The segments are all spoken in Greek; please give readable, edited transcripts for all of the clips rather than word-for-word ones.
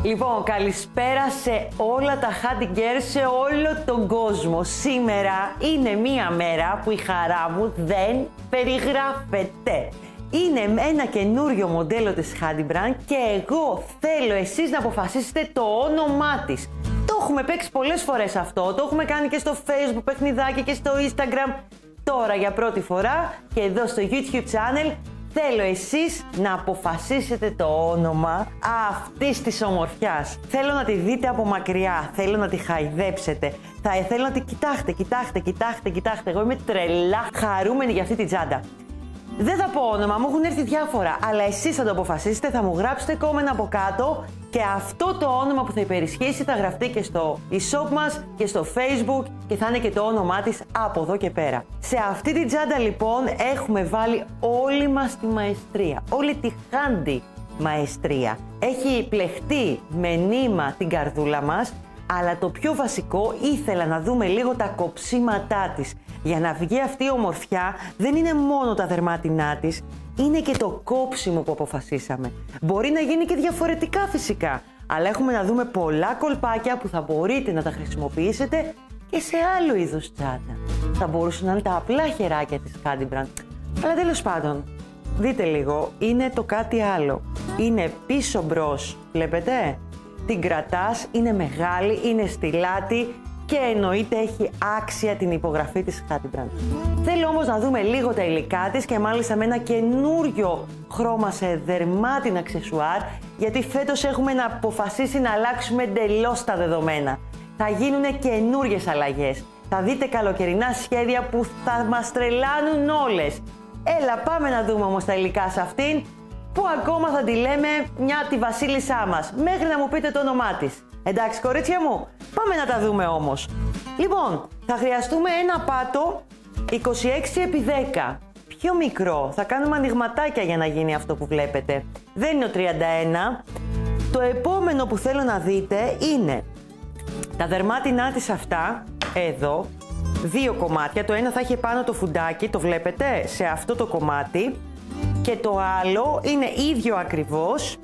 Λοιπόν, καλησπέρα σε όλα τα Handy σε όλο τον κόσμο. Σήμερα είναι μία μέρα που η χαρά μου δεν περιγράφεται. Είναι ένα καινούριο μοντέλο της Handy Brand και εγώ θέλω εσείς να αποφασίσετε το όνομά της. Το έχουμε παίξει πολλές φορές αυτό, το έχουμε κάνει και στο Facebook παιχνιδάκι και στο Instagram. Τώρα για πρώτη φορά και εδώ στο YouTube channel θέλω εσείς να αποφασίσετε το όνομα αυτής της ομορφιάς. Θέλω να τη δείτε από μακριά, θέλω να τη χαϊδέψετε. Θέλω να τη κοιτάξτε. Εγώ είμαι τρελά χαρούμενη για αυτή τη τσάντα. Δεν θα πω όνομα, μου έχουν έρθει διάφορα, αλλά εσείς θα το αποφασίσετε, θα μου γράψετε κόμμενα από κάτω και αυτό το όνομα που θα υπερισχύσει θα γραφτεί και στο e-shop μας και στο Facebook και θα είναι και το όνομά της από εδώ και πέρα. Σε αυτή την τσάντα λοιπόν έχουμε βάλει όλη μας τη μαεστρία, όλη τη Handy μαεστρία. Έχει πλεχτεί με νήμα την καρδούλα μας, αλλά το πιο βασικό ήθελα να δούμε λίγο τα κοψίματά της. Για να βγει αυτή η ομορφιά δεν είναι μόνο τα δερμάτινά της, είναι και το κόψιμο που αποφασίσαμε. Μπορεί να γίνει και διαφορετικά φυσικά, αλλά έχουμε να δούμε πολλά κολπάκια που θα μπορείτε να τα χρησιμοποιήσετε και σε άλλο είδους τσάντα. Θα μπορούσαν να είναι τα απλά χεράκια της Handy Brand. Αλλά τέλος πάντων, δείτε λίγο, είναι το κάτι άλλο. Είναι πίσω μπρος, βλέπετε? Την κρατάς, είναι μεγάλη, είναι στη λάτη και εννοείται έχει άξια την υπογραφή της Handy Brand. Θέλω όμως να δούμε λίγο τα υλικά της και μάλιστα με ένα καινούριο χρώμα σε δερμάτινα αξεσουάρ, γιατί φέτος έχουμε να αποφασίσει να αλλάξουμε εντελώς τα δεδομένα. Θα γίνουν καινούριες αλλαγές. Θα δείτε καλοκαιρινά σχέδια που θα μας τρελάνουν όλες. Έλα πάμε να δούμε όμως τα υλικά σε αυτήν, που ακόμα θα τη λέμε τη βασίλισσά μας, μέχρι να μου πείτε το όνομά της. Εντάξει κορίτσια μου, πάμε να τα δούμε όμως. Λοιπόν, θα χρειαστούμε ένα πάτο 26x10, πιο μικρό, θα κάνουμε ανοιγματάκια για να γίνει αυτό που βλέπετε. Δεν είναι ο 31. Το επόμενο που θέλω να δείτε είναι τα δερμάτινά της αυτά, εδώ, δύο κομμάτια, το ένα θα έχει πάνω το φουντάκι, το βλέπετε, σε αυτό το κομμάτι. Και το άλλο είναι ίδιο ακριβώς,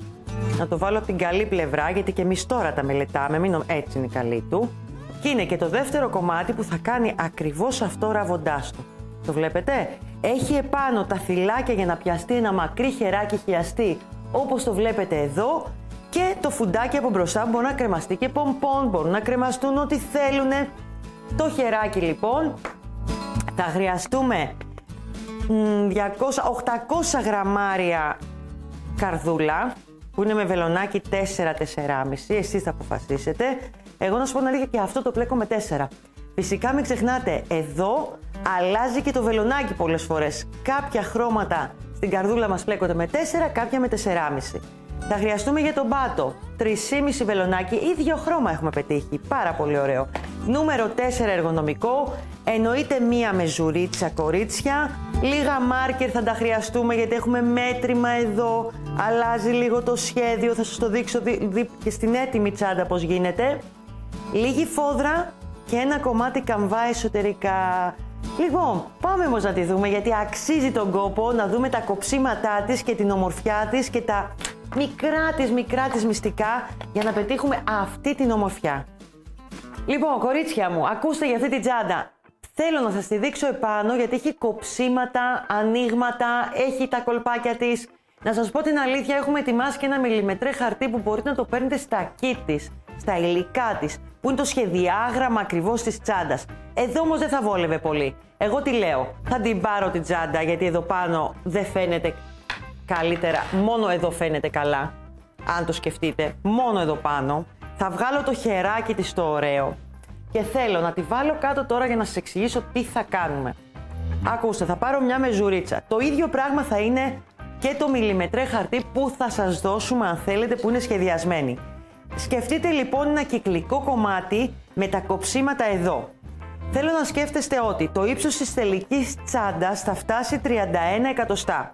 να το βάλω από την καλή πλευρά γιατί και εμείς τώρα τα μελετάμε, έτσι είναι η καλή του. Και είναι και το δεύτερο κομμάτι που θα κάνει ακριβώς αυτό ραβοντάς του. Το βλέπετε? Έχει επάνω τα φυλάκια για να πιαστεί ένα μακρύ χεράκι χιαστή όπως το βλέπετε εδώ και το φουντάκι από μπροστά μπορεί να κρεμαστεί και πομπον, μπορούν να κρεμαστούν ό,τι θέλουνε. Το χεράκι λοιπόν θα χρειαστούμε 800 γραμμάρια καρδούλα που είναι με βελονάκι 4-4,5, εσείς θα αποφασίσετε. Εγώ να σου πω την αλήθεια και αυτό το πλέκω με 4. Φυσικά μην ξεχνάτε, εδώ αλλάζει και το βελονάκι πολλές φορές. Κάποια χρώματα στην καρδούλα μας πλέκονται με 4, κάποια με 4,5. Θα χρειαστούμε για τον πάτο 3,5 βελονάκι, ίδιο χρώμα έχουμε πετύχει, πάρα πολύ ωραίο. Νούμερο 4 εργονομικό, εννοείται μία μεζουρίτσα κορίτσια. Λίγα μάρκερ θα τα χρειαστούμε γιατί έχουμε μέτρημα εδώ, αλλάζει λίγο το σχέδιο, θα σας το δείξω και στην έτοιμη τσάντα πώς γίνεται. Λίγη φόδρα και ένα κομμάτι καμβά εσωτερικά. Λοιπόν, πάμε όμως να τη δούμε γιατί αξίζει τον κόπο να δούμε τα κοψίματά της και την ομορφιά της και τα μικρά της μυστικά για να πετύχουμε αυτή την ομορφιά. Λοιπόν, κορίτσια μου, ακούστε για αυτή την τσάντα. Θέλω να σας τη δείξω επάνω γιατί έχει κοψίματα, ανοίγματα, έχει τα κολπάκια της. Να σας πω την αλήθεια, έχουμε ετοιμάσει και ένα μιλιμετρέ χαρτί που μπορείτε να το παίρνετε στα kit της, στα υλικά της, που είναι το σχεδιάγραμμα ακριβώς της τσάντας. Εδώ όμως δεν θα βόλευε πολύ. Εγώ τι λέω, θα την πάρω την τσάντα γιατί εδώ πάνω δεν φαίνεται καλύτερα, μόνο εδώ φαίνεται καλά, αν το σκεφτείτε, μόνο εδώ πάνω. Θα βγάλω το χεράκι της το ωραίο και θέλω να τη βάλω κάτω τώρα για να σας εξηγήσω τι θα κάνουμε. Ακούστε, θα πάρω μια μεζουρίτσα. Το ίδιο πράγμα θα είναι και το μιλιμετρέ χαρτί που θα σας δώσουμε αν θέλετε που είναι σχεδιασμένη. Σκεφτείτε λοιπόν ένα κυκλικό κομμάτι με τα κοψίματα εδώ. Θέλω να σκέφτεστε ότι το ύψος της τελικής τσάντας θα φτάσει 31 εκατοστά.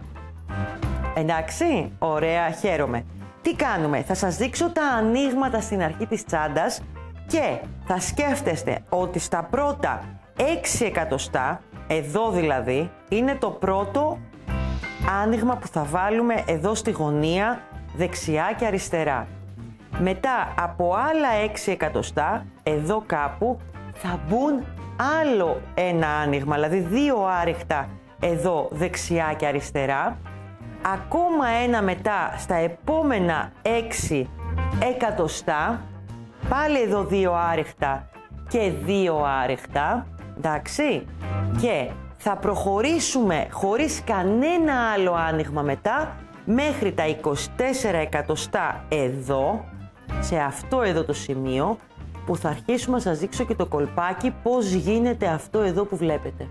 Εντάξει, ωραία, χαίρομαι. Τι κάνουμε, θα σας δείξω τα ανοίγματα στην αρχή της τσάντας και θα σκέφτεστε ότι στα πρώτα 6 εκατοστά, εδώ δηλαδή, είναι το πρώτο άνοιγμα που θα βάλουμε εδώ στη γωνία, δεξιά και αριστερά. Μετά από άλλα 6 εκατοστά, εδώ κάπου, θα μπουν άλλο ένα άνοιγμα, δηλαδή 2 άριχτα εδώ δεξιά και αριστερά. Ακόμα ένα μετά στα επόμενα 6 εκατοστά, πάλι εδώ 2 άριχτα και 2 άριχτα, εντάξει, και θα προχωρήσουμε χωρίς κανένα άλλο άνοιγμα μετά μέχρι τα 24 εκατοστά εδώ, σε αυτό εδώ το σημείο, που θα αρχίσουμε να σας δείξω και το κολπάκι πώς γίνεται αυτό εδώ που βλέπετε.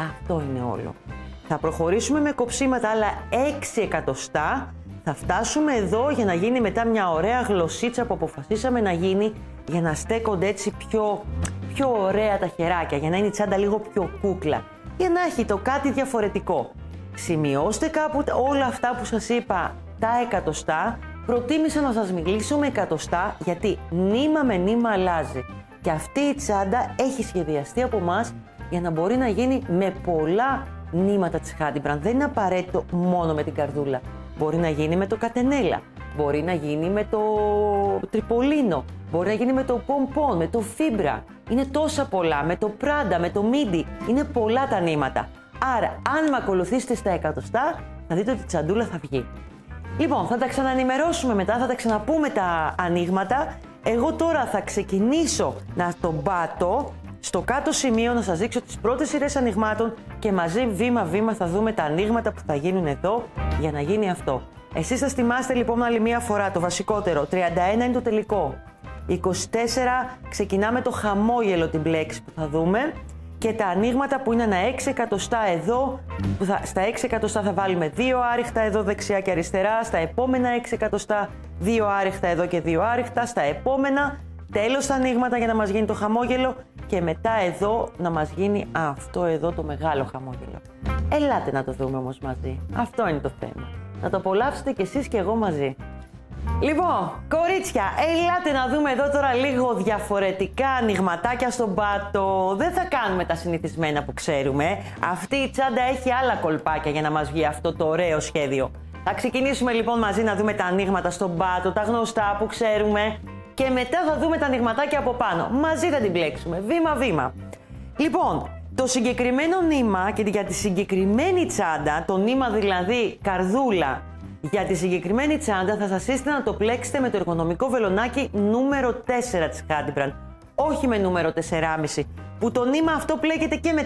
Αυτό είναι όλο. Θα προχωρήσουμε με κοψίματα άλλα 6 εκατοστά, θα φτάσουμε εδώ για να γίνει μετά μια ωραία γλωσσίτσα που αποφασίσαμε να γίνει, για να στέκονται έτσι πιο ωραία τα χεράκια, για να είναι η τσάντα λίγο πιο κούκλα, για να έχει το κάτι διαφορετικό. Σημειώστε κάπου όλα αυτά που σας είπα, τα εκατοστά. Προτίμησα να σας μιλήσω με εκατοστά, γιατί νήμα με νήμα αλλάζει. Και αυτή η τσάντα έχει σχεδιαστεί από εμάς για να μπορεί να γίνει με πολλά νήματα της Χάντιμπραντ. Δεν είναι απαραίτητο μόνο με την καρδούλα. Μπορεί να γίνει με το κατενέλα, μπορεί να γίνει με το τριπολίνο, μπορεί να γίνει με το πομπον, με το φίμπρα. Είναι τόσα πολλά, με το πράντα, με το μίντι. Είναι πολλά τα νήματα. Άρα, αν με ακολουθήσετε στα εκατοστά, θα δείτε ότι η τσαντούλα θα βγει. Λοιπόν, θα τα ξαναενημερώσουμε μετά, θα τα ξαναπούμε τα ανοίγματα. Εγώ τώρα θα ξεκινήσω να τον πάτω στο κάτω σημείο, να σας δείξω τις πρώτες σειρές ανοιγμάτων και μαζί βήμα-βήμα θα δούμε τα ανοίγματα που θα γίνουν εδώ για να γίνει αυτό. Εσείς θα θυμάστε λοιπόν άλλη μία φορά το βασικότερο. 31 είναι το τελικό. 24 ξεκινάμε το χαμόγελο, την μπλέξη που θα δούμε. Και τα ανοίγματα που είναι ένα 6 εκατοστά εδώ, που στα 6 εκατοστά θα βάλουμε 2 άριχτα εδώ δεξιά και αριστερά, στα επόμενα 6 εκατοστά 2 άριχτα εδώ και 2 άριχτα, στα επόμενα τέλος τα ανοίγματα για να μας γίνει το χαμόγελο και μετά εδώ να μας γίνει αυτό εδώ το μεγάλο χαμόγελο. Ελάτε να το δούμε όμως μαζί. Αυτό είναι το θέμα. Να το απολαύσετε κι εσείς και εγώ μαζί. Λοιπόν, κορίτσια, ελάτε να δούμε εδώ τώρα λίγο διαφορετικά ανοιγματάκια στον πάτο. Δεν θα κάνουμε τα συνηθισμένα που ξέρουμε. Αυτή η τσάντα έχει άλλα κολπάκια για να μας βγει αυτό το ωραίο σχέδιο. Θα ξεκινήσουμε λοιπόν μαζί να δούμε τα ανοίγματα στον πάτο, τα γνωστά που ξέρουμε. Και μετά θα δούμε τα ανοιγματάκια από πάνω. Μαζί θα την μπλέξουμε, βήμα-βήμα. Λοιπόν, το συγκεκριμένο νήμα και για τη συγκεκριμένη τσάντα, το νήμα δηλαδή καρδούλα, για τη συγκεκριμένη τσάντα θα σας σύστηνα να το πλέξετε με το εργονομικό βελονάκι νούμερο 4 της Χάντιμπραντ. Όχι με νούμερο 4,5, που το νήμα αυτό πλέκεται και με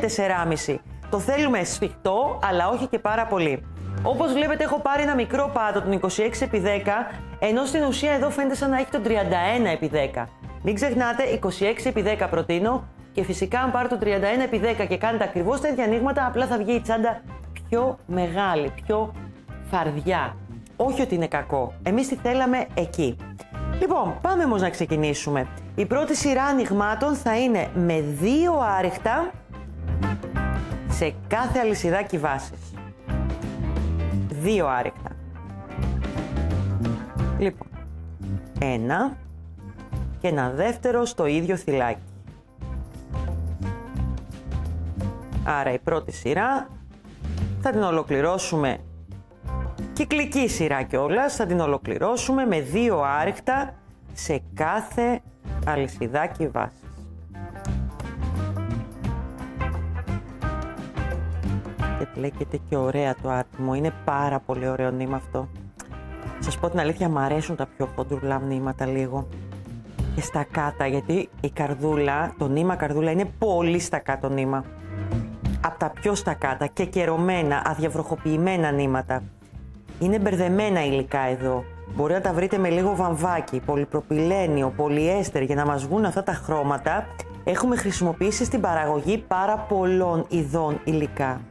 4,5. Το θέλουμε σφιχτό, αλλά όχι και πάρα πολύ. Όπως βλέπετε έχω πάρει ένα μικρό πάτο, τον 26x10, ενώ στην ουσία εδώ φαίνεται σαν να έχει τον 31x10. Μην ξεχνάτε, 26x10 προτείνω και φυσικά αν πάρει το 31x10 και κάνετε ακριβώς τα ίδια ανοίγματα, απλά θα βγει η τσάντα πιο μεγάλη, πιο φαρδιά. Όχι ότι είναι κακό. Εμείς τη θέλαμε εκεί. Λοιπόν, πάμε όμως να ξεκινήσουμε. Η πρώτη σειρά ανοιγμάτων θα είναι με 2 άριχτα σε κάθε αλυσιδάκι βάσης. 2 άριχτα. Λοιπόν, ένα και ένα δεύτερο στο ίδιο θυλάκι. Άρα η πρώτη σειρά θα την ολοκληρώσουμε κυκλική σειρά κιόλας, θα την ολοκληρώσουμε με 2 άριχτα σε κάθε αλυσιδάκι βάσης. Και πλέκεται και ωραία το άτιμο, είναι πάρα πολύ ωραίο νήμα αυτό. Σας πω την αλήθεια, μου αρέσουν τα πιο χοντρουλά νήματα λίγο. Και στα κάτω, γιατί η καρδούλα, το νήμα καρδούλα είναι πολύ στα κάτω νήμα. Από τα πιο στα κάτω και κερωμένα, αδιαβροχοποιημένα νήματα. Είναι μπερδεμένα υλικά εδώ. Μπορεί να τα βρείτε με λίγο βαμβάκι, πολυπροπυλένιο, πολυέστερ για να μας βγουν αυτά τα χρώματα. Έχουμε χρησιμοποιήσει στην παραγωγή πάρα πολλών ειδών υλικά.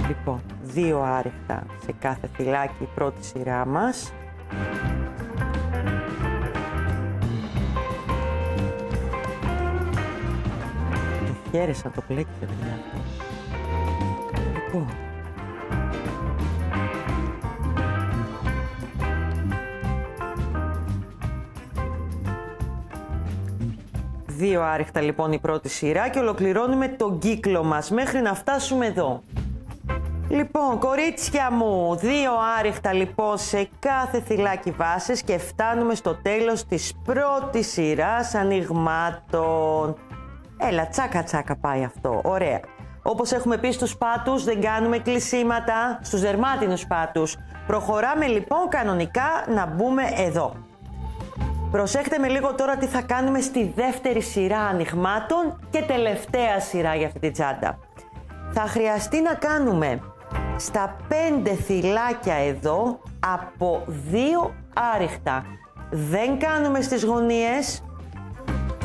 Λοιπόν, 2 άριχτα σε κάθε φυλάκι η πρώτη σειρά μας. Το χαίρεσα, το πλέκεται παιδιά. Λοιπόν. Δύο άριχτα λοιπόν η πρώτη σειρά και ολοκληρώνουμε τον κύκλο μας μέχρι να φτάσουμε εδώ. Λοιπόν, κορίτσια μου, 2 άριχτα λοιπόν σε κάθε θυλάκι βάσης και φτάνουμε στο τέλος της πρώτης σειράς ανοιγμάτων. Έλα, τσάκα τσάκα πάει αυτό, ωραία. Όπως έχουμε πει στους πάτους, δεν κάνουμε κλεισίματα, στους δερμάτινους πάτους. Προχωράμε λοιπόν κανονικά να μπούμε εδώ. Προσέχτε με λίγο τώρα τι θα κάνουμε στη δεύτερη σειρά ανοιγμάτων και τελευταία σειρά για αυτή τη τσάντα. Θα χρειαστεί να κάνουμε στα 5 θυλάκια εδώ από 2 άριχτα. Δεν κάνουμε στις γωνίες,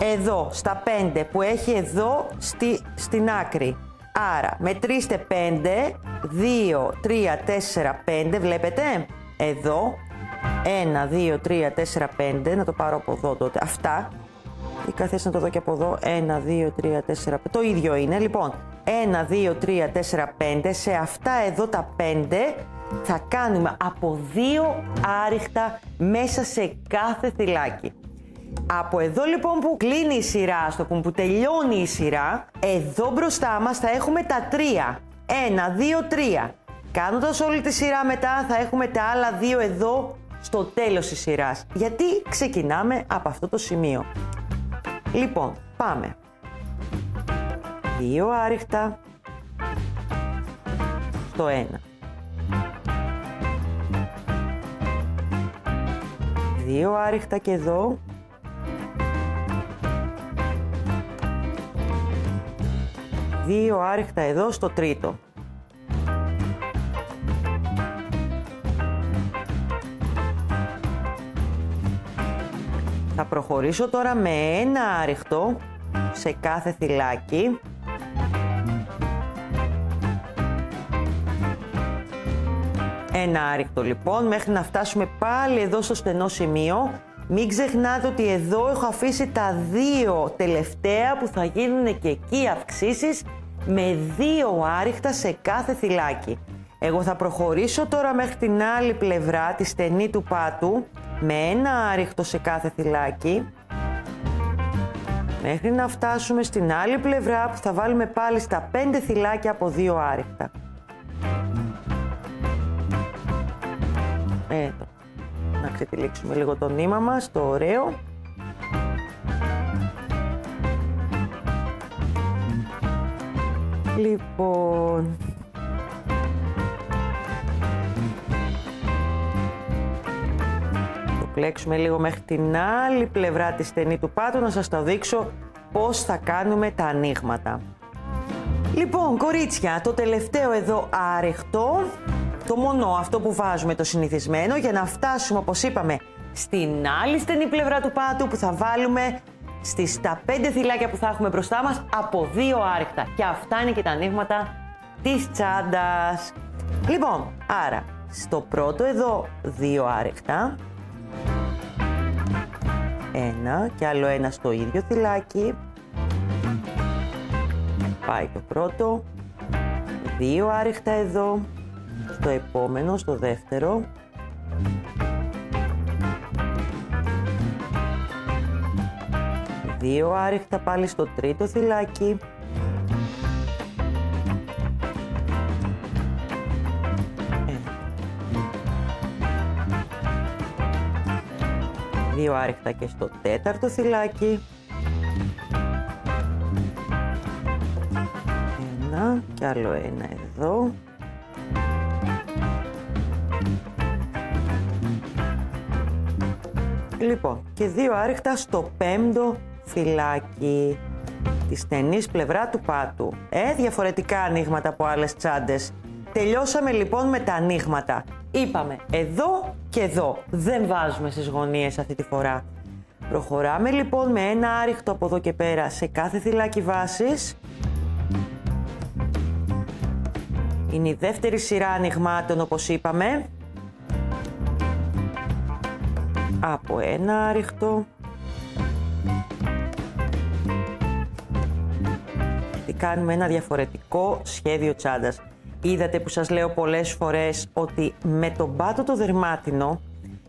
εδώ στα 5 που έχει εδώ στην άκρη. Άρα μετρήστε 5, 2, 3, 4, 5, βλέπετε, εδώ, 1, 2, 3, 4, 5, να το πάρω από εδώ τότε, αυτά, ή καθώς να το δω και από εδώ, 1, 2, 3, 4, 5, το ίδιο είναι, λοιπόν, 1, 2, 3, 4, 5, σε αυτά εδώ τα 5 θα κάνουμε από 2 άριχτα μέσα σε κάθε θυλάκι. Από εδώ λοιπόν που κλείνει η σειρά, στο που τελειώνει η σειρά, εδώ μπροστά μας θα έχουμε τα 3. 1, 2, 3. Κάνοντας όλη τη σειρά μετά θα έχουμε τα άλλα 2 εδώ στο τέλος της σειράς. Γιατί ξεκινάμε από αυτό το σημείο. Λοιπόν, πάμε. 2 άριχτα στο 1. 2 άριχτα και εδώ. 2 άριχτα εδώ στο τρίτο. Θα προχωρήσω τώρα με 1 άριχτο σε κάθε θυλάκι. Ένα άριχτο λοιπόν μέχρι να φτάσουμε πάλι εδώ στο στενό σημείο. Μην ξεχνάτε ότι εδώ έχω αφήσει τα 2 τελευταία που θα γίνουν και εκεί αυξήσεις με 2 άριχτα σε κάθε θυλάκι. Εγώ θα προχωρήσω τώρα μέχρι την άλλη πλευρά, τη στενή του πάτου, με 1 άριχτο σε κάθε θυλάκι, μέχρι να φτάσουμε στην άλλη πλευρά που θα βάλουμε πάλι στα 5 θυλάκια από 2 άριχτα. Εδώ. Να ξετυλίξουμε λίγο το νήμα μας, το ωραίο. Λοιπόν, το πλέξουμε λίγο μέχρι την άλλη πλευρά τη στενή του πάτου, να σας το δείξω πώς θα κάνουμε τα ανοίγματα. Λοιπόν, κορίτσια, το τελευταίο εδώ άριχτο, το μόνο αυτό που βάζουμε το συνηθισμένο, για να φτάσουμε, όπως είπαμε, στην άλλη στενή πλευρά του πάτου που θα βάλουμε στα 5 θυλάκια που θα έχουμε μπροστά μας από 2 άριχτα. Και αυτά είναι και τα ανοίγματα της τσάντας. Λοιπόν, άρα, στο πρώτο εδώ 2 άριχτα. 1 και άλλο 1 στο ίδιο θυλάκι. Πάει το πρώτο. 2 άριχτα εδώ. Στο επόμενο, στο δεύτερο. 2 άριχτα πάλι στο τρίτο θυλάκι. 2 άριχτα και στο τέταρτο θυλάκι. 1 και άλλο 1 εδώ. Λοιπόν, και 2 άριχτα στο πέμπτο θυλάκι, τη στενής πλευρά του πάτου. Διαφορετικά ανοίγματα από άλλες τσάντες. Τελειώσαμε λοιπόν με τα ανοίγματα. Είπαμε εδώ και εδώ. Δεν βάζουμε στις γωνίες αυτή τη φορά. Προχωράμε λοιπόν με 1 άριχτο από εδώ και πέρα σε κάθε θυλάκι βάσης. Είναι η δεύτερη σειρά ανοιγμάτων, όπως είπαμε. Από 1 άριχτο. Τι κάνουμε ένα διαφορετικό σχέδιο τσάντας. Είδατε που σας λέω πολλές φορές ότι με τον πάτο το δερμάτινο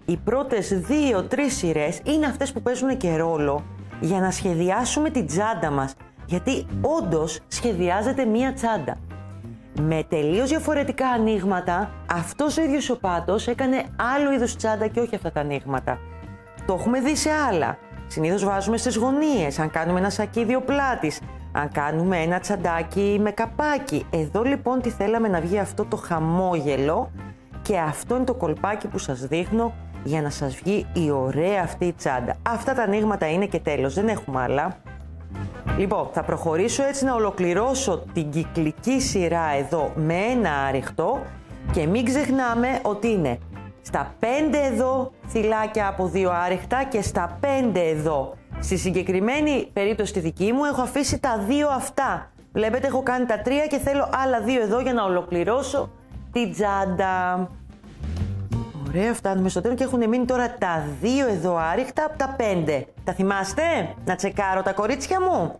οι πρώτες 2-3 σειρές είναι αυτές που παίζουν και ρόλο για να σχεδιάσουμε την τσάντα μας. Γιατί όντως σχεδιάζεται μία τσάντα. Με τελείως διαφορετικά ανοίγματα, αυτός ο ίδιος ο πάτος έκανε άλλο είδους τσάντα και όχι αυτά τα ανοίγματα. Το έχουμε δει σε άλλα. Συνήθως βάζουμε στις γωνίες, αν κάνουμε ένα σακίδιο πλάτης, αν κάνουμε ένα τσαντάκι με καπάκι. Εδώ λοιπόν τι θέλαμε να βγει αυτό το χαμόγελο και αυτό είναι το κολπάκι που σας δείχνω για να σας βγει η ωραία αυτή η τσάντα. Αυτά τα ανοίγματα είναι και τέλος, δεν έχουμε άλλα. Λοιπόν, θα προχωρήσω έτσι να ολοκληρώσω την κυκλική σειρά εδώ με ένα άριχτο και μην ξεχνάμε ότι είναι στα 5 εδώ θυλάκια από 2 άριχτα και στα 5 εδώ. Στη συγκεκριμένη περίπτωση τη δική μου έχω αφήσει τα 2 αυτά. Βλέπετε έχω κάνει τα 3 και θέλω άλλα 2 εδώ για να ολοκληρώσω την τσάντα. Ωραία, φτάνουμε στο τέλος και έχουν μείνει τώρα τα 2 εδώ άριχτα από τα 5. Τα θυμάστε? Να τσεκάρω τα κορίτσια μου.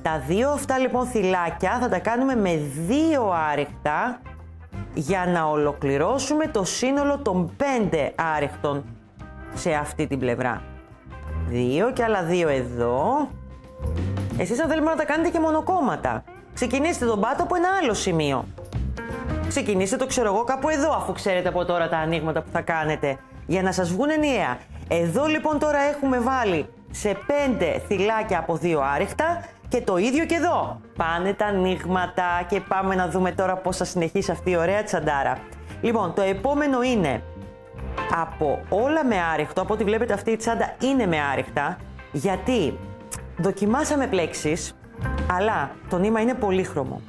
Τα 2 αυτά λοιπόν θυλάκια θα τα κάνουμε με 2 άριχτα για να ολοκληρώσουμε το σύνολο των 5 άριχτων σε αυτή την πλευρά. 2 και άλλα 2 εδώ. Εσείς αν θέλετε να τα κάνετε και μονοκόμματα, ξεκινήστε τον πάτο από ένα άλλο σημείο. Ξεκινήστε το ξέρω εγώ κάπου εδώ, αφού ξέρετε από τώρα τα ανοίγματα που θα κάνετε, για να σας βγουν ενιαία. Εδώ λοιπόν τώρα έχουμε βάλει σε 5 θυλάκια από 2 άριχτα και το ίδιο και εδώ. Πάνε τα ανοίγματα και πάμε να δούμε τώρα πώς θα συνεχίσει αυτή η ωραία τσαντάρα. Λοιπόν, το επόμενο είναι από όλα με άριχτο, από ό,τι βλέπετε αυτή η τσάντα είναι με άριχτα, γιατί δοκιμάσαμε πλέξεις, αλλά το νήμα είναι πολύχρωμο.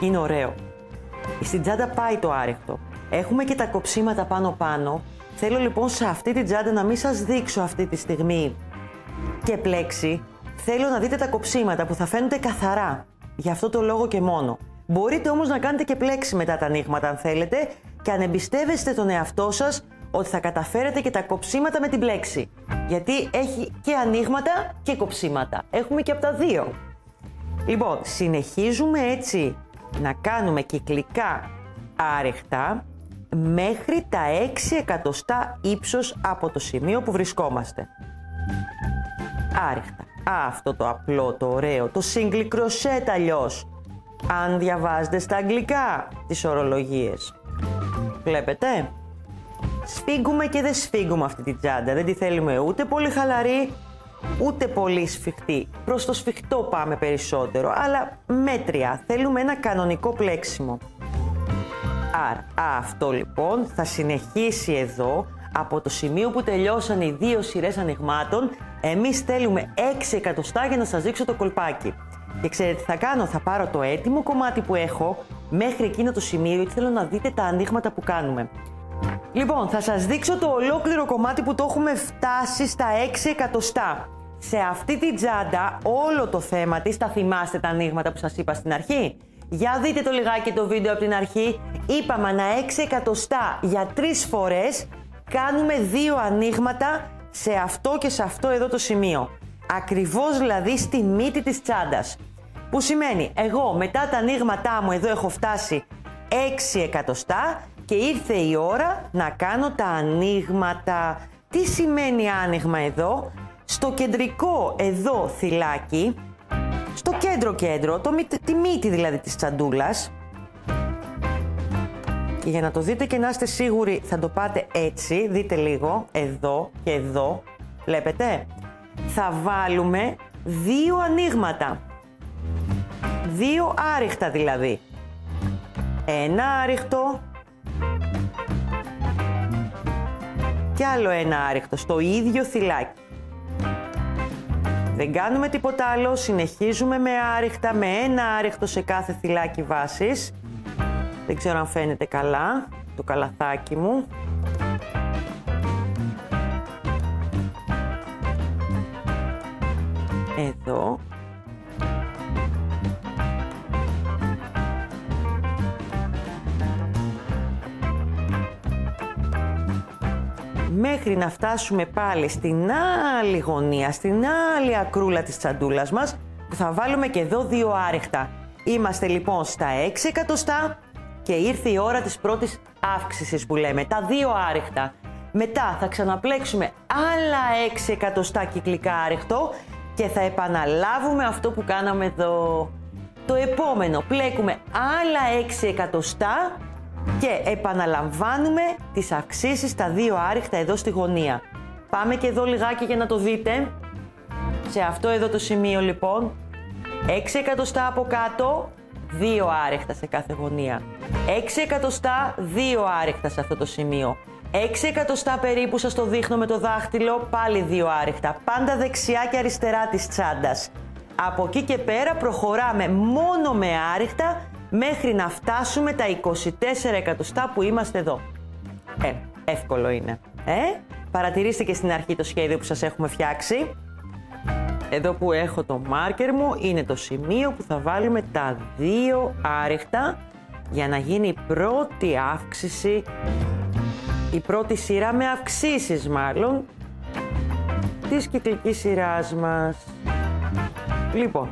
Είναι ωραίο. Στην τσάντα πάει το άριχτο. Έχουμε και τα κοψίματα πάνω. Θέλω λοιπόν σε αυτή την τσάντα να μην σας δείξω αυτή τη στιγμή και πλέξη. Θέλω να δείτε τα κοψίματα που θα φαίνονται καθαρά. Γι' αυτό το λόγο και μόνο. Μπορείτε όμως να κάνετε και πλέξη μετά τα ανοίγματα αν θέλετε και αν εμπιστεύεστε τον εαυτό σας ότι θα καταφέρετε και τα κοψίματα με την πλέξη. Γιατί έχει και ανοίγματα και κοψίματα. Έχουμε και από τα 2. Λοιπόν, συνεχίζουμε έτσι να κάνουμε κυκλικά άριχτα μέχρι τα 6 εκατοστά ύψος από το σημείο που βρισκόμαστε. Άριχτα. Αυτό το απλό, το ωραίο, το single crochet αλλιώς. Αν διαβάζετε στα αγγλικά τις ορολογίες. Βλέπετε. Σφίγγουμε και δεν σφίγγουμε αυτή τη τσάντα. Δεν τη θέλουμε ούτε πολύ χαλαρή, ούτε πολύ σφιχτή. Προς το σφιχτό πάμε περισσότερο, αλλά μέτρια. Θέλουμε ένα κανονικό πλέξιμο. Άρα, αυτό λοιπόν θα συνεχίσει εδώ. Από το σημείο που τελειώσαν οι 2 σειρές ανοιγμάτων, εμείς θέλουμε 6 εκατοστά για να σας δείξω το κολπάκι. Και ξέρετε τι θα κάνω? Θα πάρω το έτοιμο κομμάτι που έχω μέχρι εκείνο το σημείο, γιατί θέλω να δείτε τα ανοίγματα που κάνουμε. Λοιπόν, θα σας δείξω το ολόκληρο κομμάτι που το έχουμε φτάσει στα 6 εκατοστά. Σε αυτή την τσάντα, όλο το θέμα της, θα θυμάστε τα ανοίγματα που σας είπα στην αρχή? Για δείτε το λιγάκι το βίντεο από την αρχή. Είπαμε ανά 6 εκατοστά για 3 φορές κάνουμε 2 ανοίγματα σε αυτό και σε αυτό εδώ το σημείο. Ακριβώς δηλαδή στη μύτη της τσάντας. Που σημαίνει, εγώ μετά τα ανοίγματά μου εδώ έχω φτάσει 6 εκατοστά και ήρθε η ώρα να κάνω τα ανοίγματα. Τι σημαίνει άνοιγμα εδώ? Στο κεντρικό εδώ θυλάκι, στο κέντρο, τη μύτη δηλαδή της τσαντούλας. Και για να το δείτε και να είστε σίγουροι θα το πάτε έτσι, δείτε λίγο, εδώ και εδώ, βλέπετε. Θα βάλουμε 2 ανοίγματα, 2 άριχτα δηλαδή. Ένα άριχτο και άλλο ένα άριχτο στο ίδιο θυλάκι. Δεν κάνουμε τίποτα άλλο, συνεχίζουμε με άριχτα, με ένα άριχτο σε κάθε θυλάκι βάσης. Δεν ξέρω αν φαίνεται καλά το καλαθάκι μου. Εδώ. Μέχρι να φτάσουμε πάλι στην άλλη γωνία, στην άλλη ακρούλα της τσαντούλας μας, που θα βάλουμε και εδώ 2 άριχτα. Είμαστε λοιπόν στα 6 εκατοστά και ήρθε η ώρα της πρώτης αύξησης που λέμε, τα 2 άριχτα. Μετά θα ξαναπλέξουμε άλλα 6 εκατοστά κυκλικά άριχτο και θα επαναλάβουμε αυτό που κάναμε εδώ. το επόμενο πλέκουμε άλλα 6 εκατοστά και επαναλαμβάνουμε τις αυξήσεις στα 2 άριχτα εδώ στη γωνία. Πάμε και εδώ λιγάκι για να το δείτε. Σε αυτό εδώ το σημείο λοιπόν, 6 εκατοστά από κάτω, 2 άριχτα σε κάθε γωνία. 6 εκατοστά, 2 άριχτα σε αυτό το σημείο. 6 εκατοστά περίπου, σας το δείχνω με το δάχτυλο, πάλι 2 άριχτα. Πάντα δεξιά και αριστερά της τσάντας. Από εκεί και πέρα προχωράμε μόνο με άριχτα μέχρι να φτάσουμε τα 24 εκατοστά που είμαστε εδώ. Εύκολο είναι. Παρατηρήστε και στην αρχή το σχέδιο που σας έχουμε φτιάξει. Εδώ που έχω το μάρκερ μου είναι το σημείο που θα βάλουμε τα 2 άριχτα για να γίνει η πρώτη αύξηση, η πρώτη σειρά με αυξήσεις μάλλον της κυκλικής σειράς μας. Λοιπόν,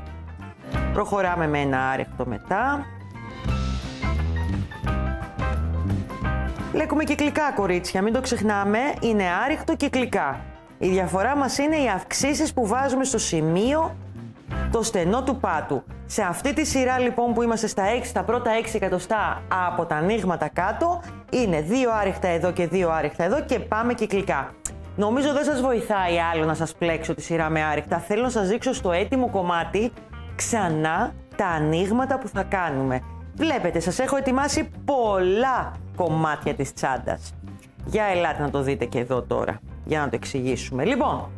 προχωράμε με ένα άριχτο μετά. Πλέκουμε κυκλικά, κορίτσια, μην το ξεχνάμε, είναι άριχτο κυκλικά. Η διαφορά μας είναι οι αυξήσεις που βάζουμε στο σημείο το στενό του πάτου. Σε αυτή τη σειρά λοιπόν που είμαστε στα πρώτα 6 εκατοστά από τα ανοίγματα κάτω, είναι 2 άριχτα εδώ και 2 άριχτα εδώ και πάμε κυκλικά. Νομίζω δεν σας βοηθάει άλλο να σας πλέξω τη σειρά με άριχτα. Θέλω να σας δείξω στο έτοιμο κομμάτι ξανά τα ανοίγματα που θα κάνουμε. Βλέπετε, σας έχω ετοιμάσει πολλά κομμάτια της τσάντας. Για ελάτε να το δείτε και εδώ τώρα, για να το εξηγήσουμε. Λοιπόν,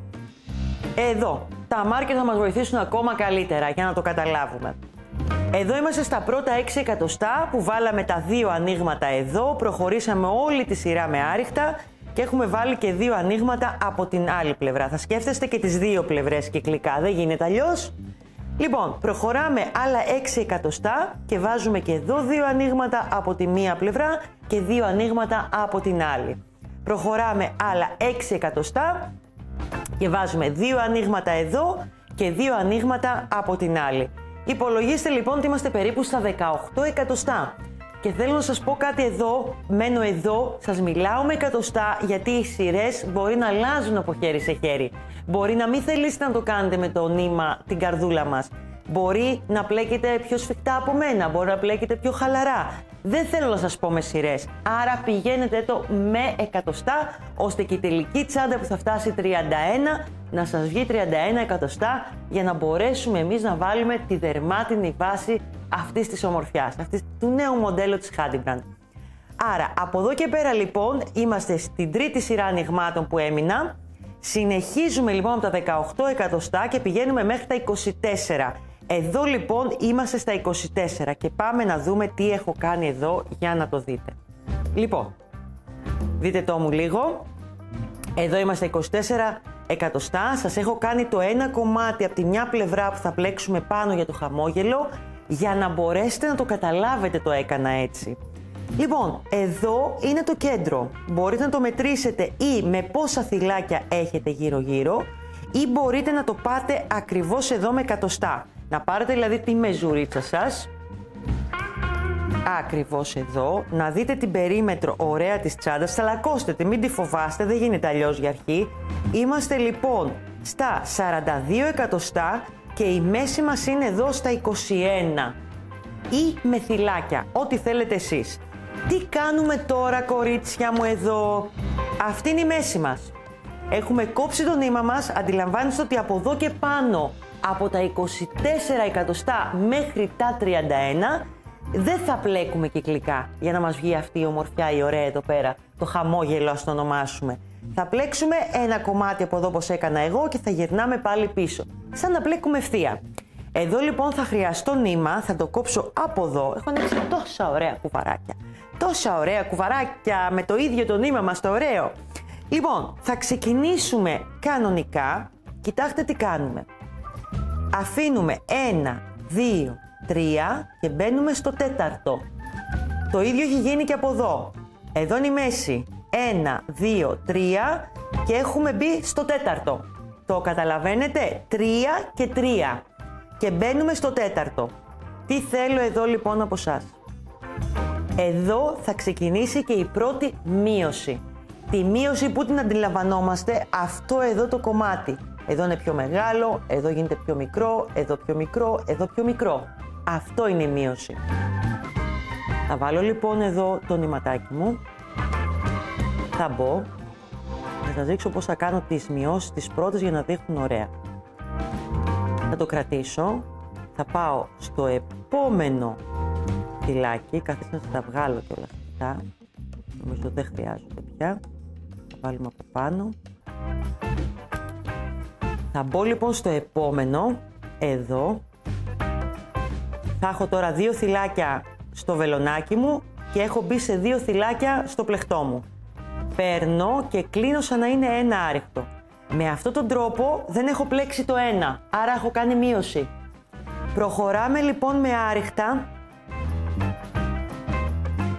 εδώ τα μάρκερ θα μας βοηθήσουν ακόμα καλύτερα για να το καταλάβουμε. Εδώ είμαστε στα πρώτα 6 εκατοστά που βάλαμε τα 2 ανοίγματα εδώ, προχωρήσαμε όλη τη σειρά με άριχτα και έχουμε βάλει και 2 ανοίγματα από την άλλη πλευρά. Θα σκέφτεστε και τις 2 πλευρές κυκλικά, δεν γίνεται αλλιώς. Λοιπόν, προχωράμε άλλα 6 εκατοστά και βάζουμε και εδώ 2 ανοίγματα από τη μία πλευρά και 2 ανοίγματα από την άλλη. Προχωράμε άλλα 6 εκατοστά και βάζουμε 2 ανοίγματα εδώ και 2 ανοίγματα από την άλλη. Υπολογίστε λοιπόν ότι είμαστε περίπου στα 18 εκατοστά. Και θέλω να σας πω κάτι εδώ, μένω εδώ, σας μιλάω με εκατοστά γιατί οι σειρές μπορεί να αλλάζουν από χέρι σε χέρι. Μπορεί να μην θελήσετε να το κάνετε με το νήμα την καρδούλα μας. Μπορεί να πλέκετε πιο σφιχτά από μένα, μπορεί να πλέκετε πιο χαλαρά. Δεν θέλω να σας πω με σειρές, άρα πηγαίνετε το με εκατοστά, ώστε και η τελική τσάντα που θα φτάσει 31 να σας βγει 31 εκατοστά για να μπορέσουμε εμείς να βάλουμε τη δερμάτινη βάση αυτής της ομορφιάς, αυτής του νέου μοντέλου της Hadley Brand. Άρα από εδώ και πέρα λοιπόν είμαστε στην τρίτη σειρά ανοιγμάτων που έμεινα. Συνεχίζουμε λοιπόν από τα 18 εκατοστά και πηγαίνουμε μέχρι τα 24. Εδώ λοιπόν είμαστε στα 24 και πάμε να δούμε τι έχω κάνει εδώ για να το δείτε. Λοιπόν, δείτε το μου λίγο. Εδώ είμαστε 24 εκατοστά. Σας έχω κάνει το ένα κομμάτι από τη μια πλευρά που θα πλέξουμε πάνω για το χαμόγελο για να μπορέσετε να το καταλάβετε το έκανα έτσι. Λοιπόν, εδώ είναι το κέντρο. Μπορείτε να το μετρήσετε ή με πόσα θυλάκια έχετε γύρω-γύρω ή μπορείτε να το πάτε ακριβώς εδώ με εκατοστά. Να πάρετε δηλαδή τη μεζουρίτσα σας, ακριβώς εδώ, να δείτε την περίμετρο ωραία της τσάντας, θαλακώστε τη, μην τη φοβάστε, δεν γίνεται αλλιώς για αρχή. Είμαστε λοιπόν στα 42 εκατοστά και η μέση μας είναι εδώ στα 21 ή με θυλάκια, ό,τι θέλετε εσείς. Τι κάνουμε τώρα κορίτσια μου εδώ? Αυτή είναι η μέση μας. Έχουμε κόψει το νήμα μας, αντιλαμβάνεστε ότι από εδώ και πάνω, από τα 24 εκατοστά μέχρι τα 31, δεν θα πλέκουμε κυκλικά για να μας βγει αυτή η ομορφιά η ωραία εδώ πέρα, το χαμόγελο ας το ονομάσουμε. Θα πλέξουμε ένα κομμάτι από εδώ όπως έκανα εγώ και θα γυρνάμε πάλι πίσω, σαν να πλέκουμε ευθεία. Εδώ λοιπόν θα χρειαστώ νήμα, θα το κόψω από εδώ, έχω ανοίξει τόσα ωραία κουβαράκια. Τόσα ωραία κουβαράκια με το ίδιο το νήμα μας το ωραίο. Λοιπόν, θα ξεκινήσουμε κανονικά, κοιτάξτε τι κάνουμε. Αφήνουμε 1, 2, 3 και μπαίνουμε στο τέταρτο. Το ίδιο έχει γίνει και από εδώ. Εδώ είναι η μέση. 1, 2, 3 και έχουμε μπει στο τέταρτο. Το καταλαβαίνετε? 3 και 3. Και μπαίνουμε στο τέταρτο. Τι θέλω εδώ λοιπόν από εσάς? Εδώ θα ξεκινήσει και η πρώτη μείωση. Τη μείωση που την αντιλαμβανόμαστε, αυτό εδώ το κομμάτι. Εδώ είναι πιο μεγάλο, εδώ γίνεται πιο μικρό, εδώ πιο μικρό, εδώ πιο μικρό. Αυτό είναι η μείωση. Θα βάλω λοιπόν εδώ το νηματάκι μου. Θα μπω. Θα σας δείξω πώς θα κάνω τις μειώσεις τις πρώτες για να δείχνουν ωραία. Θα το κρατήσω. Θα πάω στο επόμενο φυλάκι. Καθίστε να τα βγάλω και όλα αυτά. Νομίζω δεν χρειάζονται πια. Θα βάλουμε από πάνω. Θα μπω λοιπόν στο επόμενο. Εδώ. Θα έχω τώρα 2 θυλάκια στο βελονάκι μου και έχω μπει σε 2 θυλάκια στο πλεκτό μου. Παίρνω και κλείνω σαν να είναι ένα άριχτο. Με αυτόν τον τρόπο δεν έχω πλέξει το ένα, άρα έχω κάνει μείωση. Προχωράμε λοιπόν με άριχτα,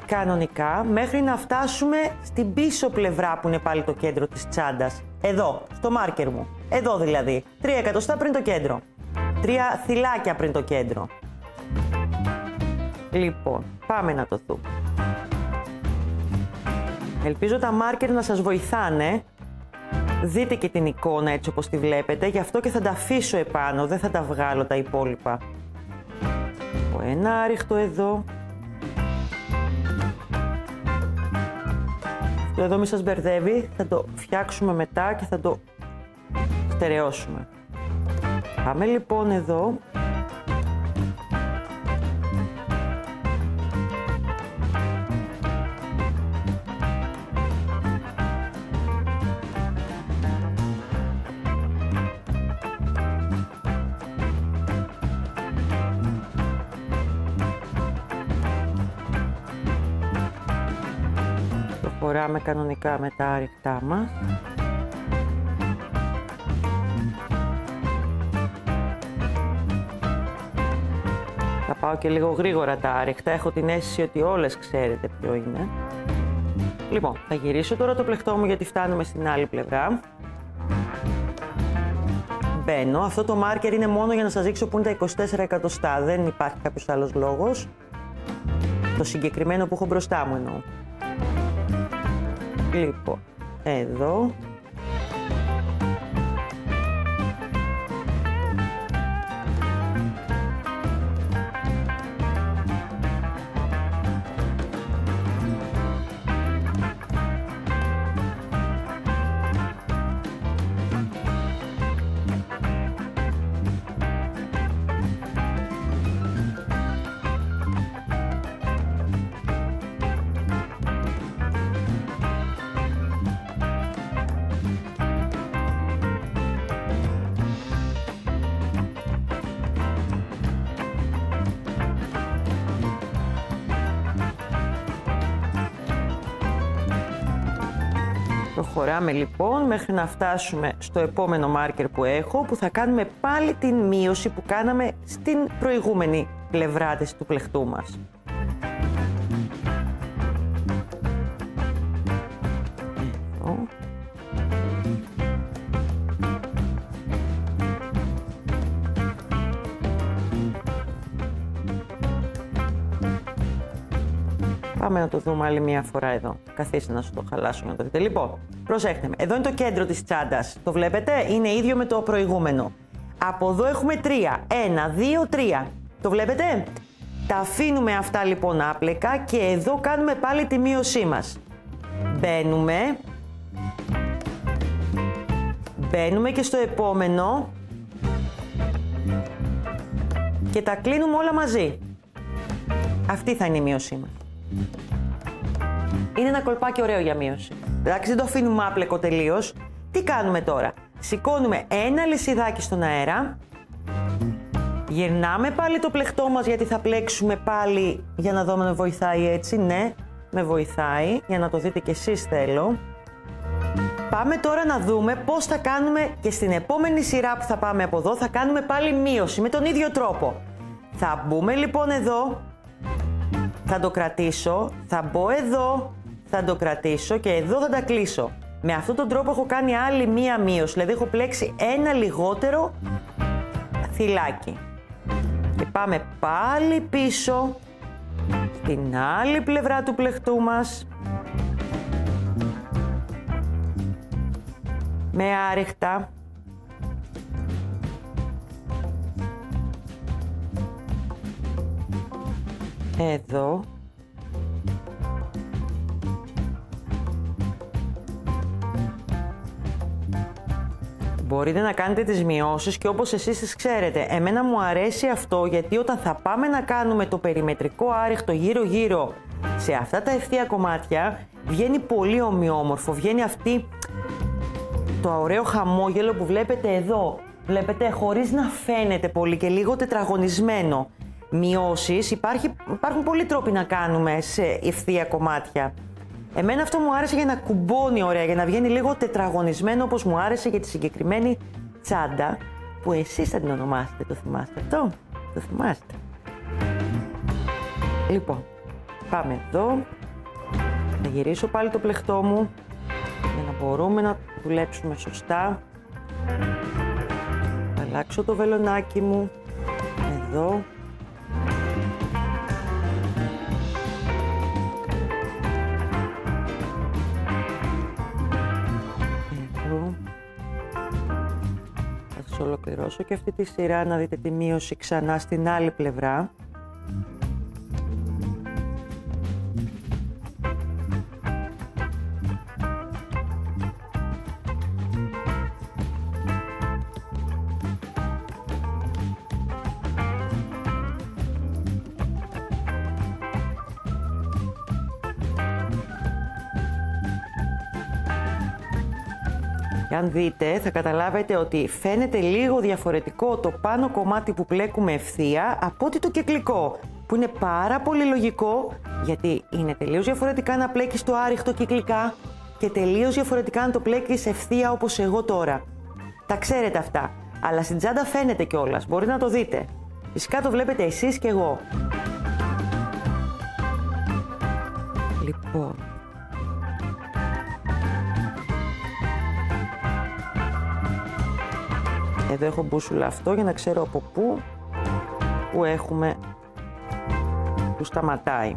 κανονικά, μέχρι να φτάσουμε στην πίσω πλευρά που είναι πάλι το κέντρο της τσάντας. Εδώ, στο μάρκερ μου. Εδώ δηλαδή, 3 εκατοστά πριν το κέντρο. 3 θυλάκια πριν το κέντρο. Λοιπόν, πάμε να το δούμε. Ελπίζω τα μάρκερ να σας βοηθάνε. Δείτε και την εικόνα έτσι όπως τη βλέπετε, γι' αυτό και θα τα αφήσω επάνω, δεν θα τα βγάλω τα υπόλοιπα. Ένα άριχτο εδώ. Αυτό εδώ μη σας μπερδεύει, θα το φτιάξουμε μετά και θα το στερεώσουμε. Πάμε λοιπόν εδώ. Προχωράμε κανονικά με τα άριχτά μας. Θα πάω και λίγο γρήγορα τα άριχτα, έχω την αίσθηση ότι όλες ξέρετε ποιο είναι. Λοιπόν, θα γυρίσω τώρα το πλεκτό μου γιατί φτάνουμε στην άλλη πλευρά. Μπαίνω, αυτό το μάρκερ είναι μόνο για να σας δείξω που είναι τα 24 εκατοστά, δεν υπάρχει κάποιος άλλος λόγος. Το συγκεκριμένο που έχω μπροστά μου εννοώ. Λοιπόν, εδώ. Προχωράμε λοιπόν μέχρι να φτάσουμε στο επόμενο μάρκερ που έχω, που θα κάνουμε πάλι την μείωση που κάναμε στην προηγούμενη πλευρά της του πλεκτού μας. Εδώ. Πάμε να το δούμε άλλη μία φορά εδώ. Καθίστε να σου το χαλάσω για να το δείτε. Λοιπόν, προσέχτε με. Εδώ είναι το κέντρο της τσάντας. Το βλέπετε? Είναι ίδιο με το προηγούμενο. Από εδώ έχουμε 3. 1, 2, 3. Το βλέπετε? Τα αφήνουμε αυτά λοιπόν άπλεκα και εδώ κάνουμε πάλι τη μείωσή μας. Μπαίνουμε. Μπαίνουμε και στο επόμενο. Και τα κλείνουμε όλα μαζί. Αυτή θα είναι η μείωσή μας. Είναι ένα κολπάκι ωραίο για μείωση. Εντάξει, δεν το αφήνουμε άπλεκο τελείως. Τι κάνουμε τώρα? Σηκώνουμε ένα λυσιδάκι στον αέρα. Γυρνάμε πάλι το πλεκτό μας γιατί θα πλέξουμε πάλι για να δούμε αν με βοηθάει έτσι. Ναι, με βοηθάει. Για να το δείτε κι εσείς θέλω. Πάμε τώρα να δούμε πώς θα κάνουμε και στην επόμενη σειρά που θα πάμε από εδώ θα κάνουμε πάλι μείωση με τον ίδιο τρόπο. Θα μπούμε λοιπόν εδώ. Θα το κρατήσω, θα μπω εδώ, θα το κρατήσω και εδώ θα τα κλείσω. Με αυτόν τον τρόπο έχω κάνει άλλη μία μείωση, δηλαδή έχω πλέξει ένα λιγότερο θυλάκι. Και πάμε πάλι πίσω, στην άλλη πλευρά του πλεκτού μας. Με άριχτα. εδώ. Μπορείτε να κάνετε τις μειώσεις και όπως εσείς τις ξέρετε. Εμένα μου αρέσει αυτό γιατί όταν θα πάμε να κάνουμε το περιμετρικό άριχτο γύρω-γύρω σε αυτά τα ευθεία κομμάτια, βγαίνει πολύ ομοιόμορφο. Βγαίνει το ωραίο χαμόγελο που βλέπετε εδώ. Βλέπετε, χωρίς να φαίνεται πολύ και λίγο τετραγωνισμένο. Μειώσεις, υπάρχουν πολλοί τρόποι να κάνουμε σε ευθεία κομμάτια. Εμένα αυτό μου άρεσε για να κουμπώνει ωραία, για να βγαίνει λίγο τετραγωνισμένο, όπως μου άρεσε για τη συγκεκριμένη τσάντα που εσείς θα την ονομάσετε. Το θυμάστε αυτό? Το θυμάστε? Λοιπόν, πάμε εδώ. Θα γυρίσω πάλι το πλεκτό μου για να μπορούμε να δουλέψουμε σωστά. Θα αλλάξω το βελονάκι μου εδώ. Θα σας ολοκληρώσω και αυτή τη σειρά να δείτε τη μείωση ξανά στην άλλη πλευρά. Και αν δείτε θα καταλάβετε ότι φαίνεται λίγο διαφορετικό το πάνω κομμάτι που πλέκουμε ευθεία από ότι το κυκλικό, που είναι πάρα πολύ λογικό γιατί είναι τελείως διαφορετικά να πλέκεις το άριχτο κυκλικά και τελείως διαφορετικά να το πλέκεις ευθεία όπως εγώ τώρα. Τα ξέρετε αυτά, αλλά στην τσάντα φαίνεται κιόλας, μπορείτε να το δείτε. Φυσικά το βλέπετε εσείς και εγώ. Λοιπόν, εδώ έχω μπούσουλα αυτό για να ξέρω από πού έχουμε, που σταματάει.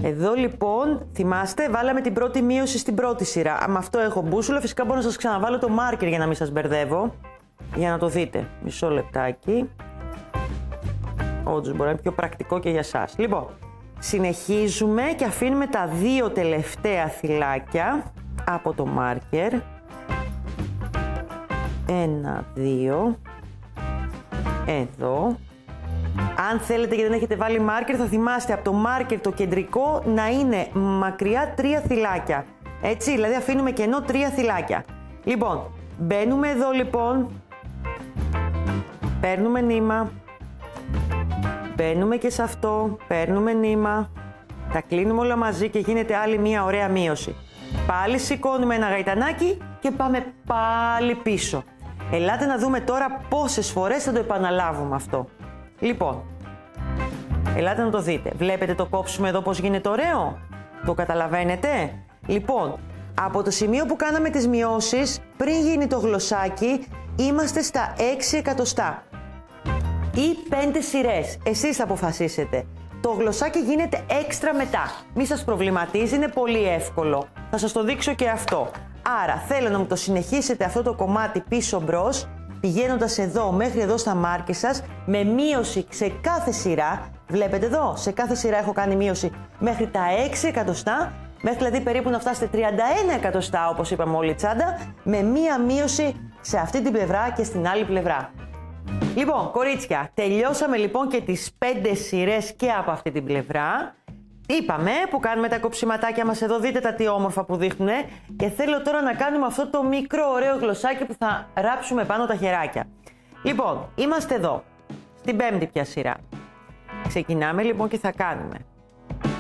Εδώ λοιπόν, θυμάστε, βάλαμε την πρώτη μείωση στην πρώτη σειρά. Με αυτό έχω μπούσουλα, φυσικά μπορώ να σας ξαναβάλω το μάρκερ για να μην σας μπερδεύω. Για να το δείτε. Μισό λεπτάκι. Όντως μπορεί να είναι πιο πρακτικό και για σας. Λοιπόν, συνεχίζουμε και αφήνουμε τα δύο τελευταία θυλάκια από το μάρκερ. 1, 2. Εδώ. Αν θέλετε και δεν έχετε βάλει μάρκερ, θα θυμάστε από το μάρκερ το κεντρικό να είναι μακριά 3 θυλάκια. Έτσι, δηλαδή αφήνουμε κενό 3 θυλάκια. Λοιπόν, μπαίνουμε εδώ λοιπόν. Παίρνουμε νήμα. Μπαίνουμε και σε αυτό, παίρνουμε νήμα, τα κλείνουμε όλα μαζί και γίνεται άλλη μία ωραία μείωση. Πάλι σηκώνουμε ένα γαϊτανάκι και πάμε πάλι πίσω. Ελάτε να δούμε τώρα πόσες φορές θα το επαναλάβουμε αυτό. Λοιπόν, ελάτε να το δείτε. Βλέπετε το κόψουμε εδώ πώς γίνεται ωραίο? Το καταλαβαίνετε? Λοιπόν, από το σημείο που κάναμε τις μειώσεις, πριν γίνει το γλωσσάκι, είμαστε στα 6 εκατοστά. Ή 5 σειρές. Εσείς θα αποφασίσετε. Το γλωσσάκι γίνεται έξτρα μετά. Μη σας προβληματίζει, είναι πολύ εύκολο. Θα σας το δείξω και αυτό. Άρα θέλω να μου το συνεχίσετε αυτό το κομμάτι πίσω μπρος, πηγαίνοντας εδώ μέχρι εδώ στα μάρκες σας, με μείωση σε κάθε σειρά. Βλέπετε εδώ, σε κάθε σειρά έχω κάνει μείωση μέχρι τα 6 εκατοστά, μέχρι δηλαδή περίπου να φτάσετε 31 εκατοστά όπως είπαμε όλη η τσάντα, με μία μείωση σε αυτή την πλευρά και στην άλλη πλευρά. Λοιπόν, κορίτσια, τελειώσαμε λοιπόν και τις 5 σειρές και από αυτή την πλευρά. Είπαμε που κάνουμε τα κοψιματάκια μας εδώ, δείτε τα τι όμορφα που δείχνουνε. Και θέλω τώρα να κάνουμε αυτό το μικρό ωραίο γλωσσάκι που θα ράψουμε πάνω τα χεράκια. Λοιπόν, είμαστε εδώ, στην 5η πια σειρά. Ξεκινάμε λοιπόν και θα κάνουμε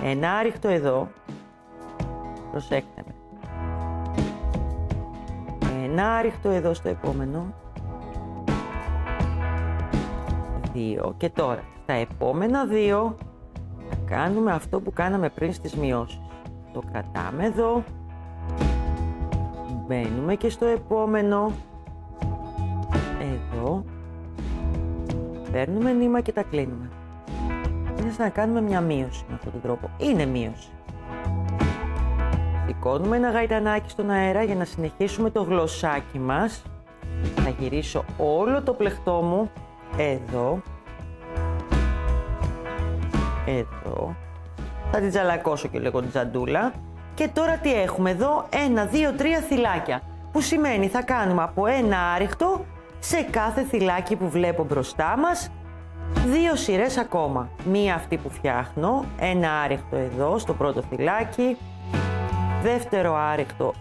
ένα άριχτο εδώ. Προσέξτε με. Ένα άριχτο εδώ στο επόμενο. 2. Και τώρα, στα επόμενα 2 θα κάνουμε αυτό που κάναμε πριν στις μειώσεις. Το κρατάμε εδώ. Μπαίνουμε και στο επόμενο. Εδώ. Παίρνουμε νήμα και τα κλείνουμε. Είναι σαν να κάνουμε μια μείωση με αυτόν τον τρόπο. Είναι μείωση. Σηκώνουμε ένα γαϊτανάκι στον αέρα για να συνεχίσουμε το γλωσσάκι μας. Θα γυρίσω όλο το πλεκτό μου εδώ. Εδώ. Θα την τζαλακώσω και λίγο την τζαντούλα. Και τώρα τι έχουμε εδώ? 1, 2, 3 θυλάκια. Που σημαίνει θα κάνουμε από ένα άριχτο σε κάθε θυλάκι που βλέπω μπροστά μας. 2 σειρές ακόμα. Μία αυτή που φτιάχνω. Ένα άριχτο εδώ στο πρώτο θυλάκι. Δεύτερο άριχτο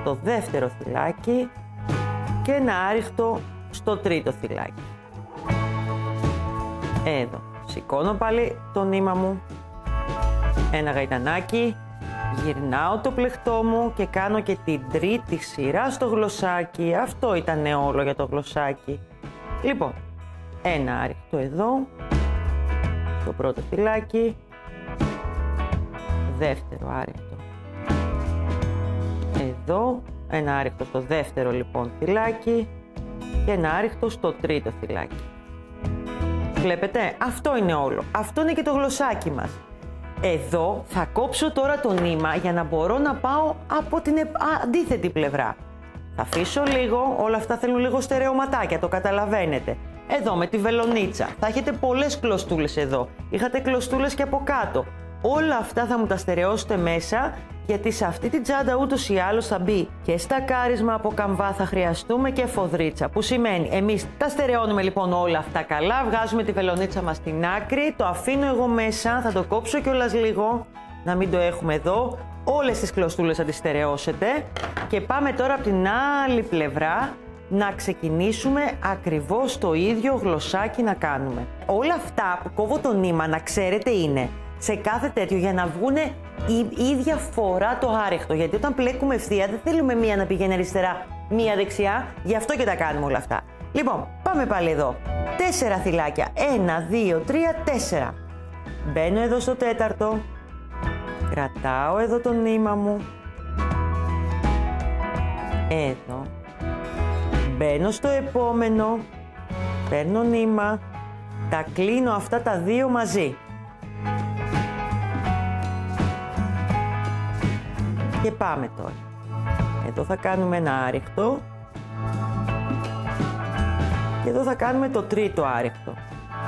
στο δεύτερο θυλάκι. Και ένα άριχτο στο τρίτο θυλάκι. Εδώ. Σηκώνω πάλι το νήμα μου. Ένα γαϊτανάκι. Γυρνάω το πλεκτό μου και κάνω και την τρίτη σειρά στο γλωσσάκι. Αυτό ήταν όλο για το γλωσσάκι. Λοιπόν, ένα άριχτο εδώ, στο πρώτο θυλάκι, δεύτερο άριχτο εδώ, ένα άριχτο στο δεύτερο λοιπόν θυλάκι και ένα άριχτο στο τρίτο θυλάκι. Βλέπετε, αυτό είναι όλο. Αυτό είναι και το γλωσσάκι μας. Εδώ θα κόψω τώρα το νήμα για να μπορώ να πάω από την αντίθετη πλευρά. Θα αφήσω λίγο, όλα αυτά θέλουν λίγο στερεωματάκια, το καταλαβαίνετε. Εδώ με τη βελονίτσα, θα έχετε πολλές κλωστούλες εδώ, είχατε κλωστούλες και από κάτω. Όλα αυτά θα μου τα στερεώσετε μέσα, γιατί σε αυτή την τσάντα ούτως ή άλλως θα μπει και στακάρισμα από καμβά, θα χρειαστούμε και φοδρίτσα. Που σημαίνει, εμείς τα στερεώνουμε λοιπόν όλα αυτά καλά, βγάζουμε τη βελονίτσα μας στην άκρη, το αφήνω εγώ μέσα, θα το κόψω κιόλας λίγο, να μην το έχουμε εδώ. Όλες τις κλωστούλες θα τις στερεώσετε και πάμε τώρα από την άλλη πλευρά να ξεκινήσουμε ακριβώς το ίδιο γλωσσάκι να κάνουμε. Όλα αυτά που κόβω το νήμα, να ξέρετε, είναι σε κάθε τέτοιο για να βγουνε η ίδια φορά το άριχτο. Γιατί όταν πλέκουμε ευθεία δεν θέλουμε μία να πηγαίνει αριστερά, μία δεξιά. Γι' αυτό και τα κάνουμε όλα αυτά. Λοιπόν, πάμε πάλι εδώ. 4 θυλάκια. 1, 2, 3, 4. Μπαίνω εδώ στο τέταρτο. Κρατάω εδώ το νήμα μου. Εδώ. Μπαίνω στο επόμενο. Παίρνω νήμα. Τα κλείνω αυτά τα δύο μαζί. Και πάμε τώρα. Εδώ θα κάνουμε ένα άριχτο. Και εδώ θα κάνουμε το τρίτο άριχτο.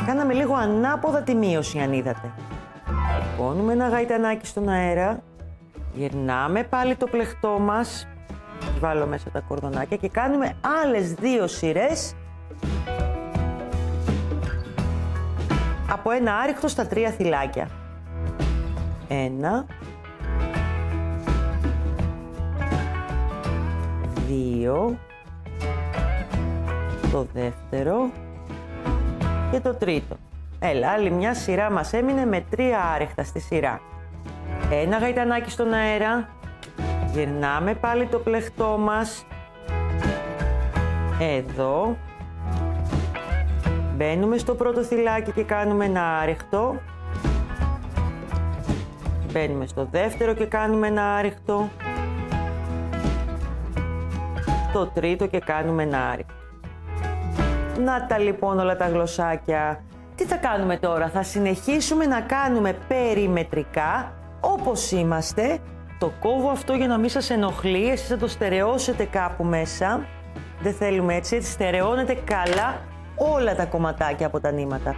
Κάναμε λίγο ανάποδα τη μείωση, αν είδατε. Σηκώνουμε ένα γαϊτανάκι στον αέρα. Γυρνάμε πάλι το πλεκτό μας. Βάλω μέσα τα κορδονάκια και κάνουμε άλλες 2 σειρές. Από ένα άριχτο στα 3 θυλάκια. 1, 2, το δεύτερο και το τρίτο. Έλα, άλλη μια σειρά μας έμεινε με 3 άριχτα στη σειρά. Ένα γαϊτανάκι στον αέρα. Γυρνάμε πάλι το πλεκτό μας. Εδώ. Μπαίνουμε στο πρώτο θυλάκι και κάνουμε ένα άριχτο. Μπαίνουμε στο δεύτερο και κάνουμε ένα άριχτο. Το τρίτο και κάνουμε ένα άριχτο. Να τα λοιπόν όλα τα γλωσσάκια. Τι θα κάνουμε τώρα? Θα συνεχίσουμε να κάνουμε περιμετρικά όπως είμαστε. Το κόβω αυτό για να μην σας ενοχλεί, εσείς θα το στερεώσετε κάπου μέσα. Δεν θέλουμε έτσι, έτσι στερεώνετε καλά όλα τα κομματάκια από τα νήματα.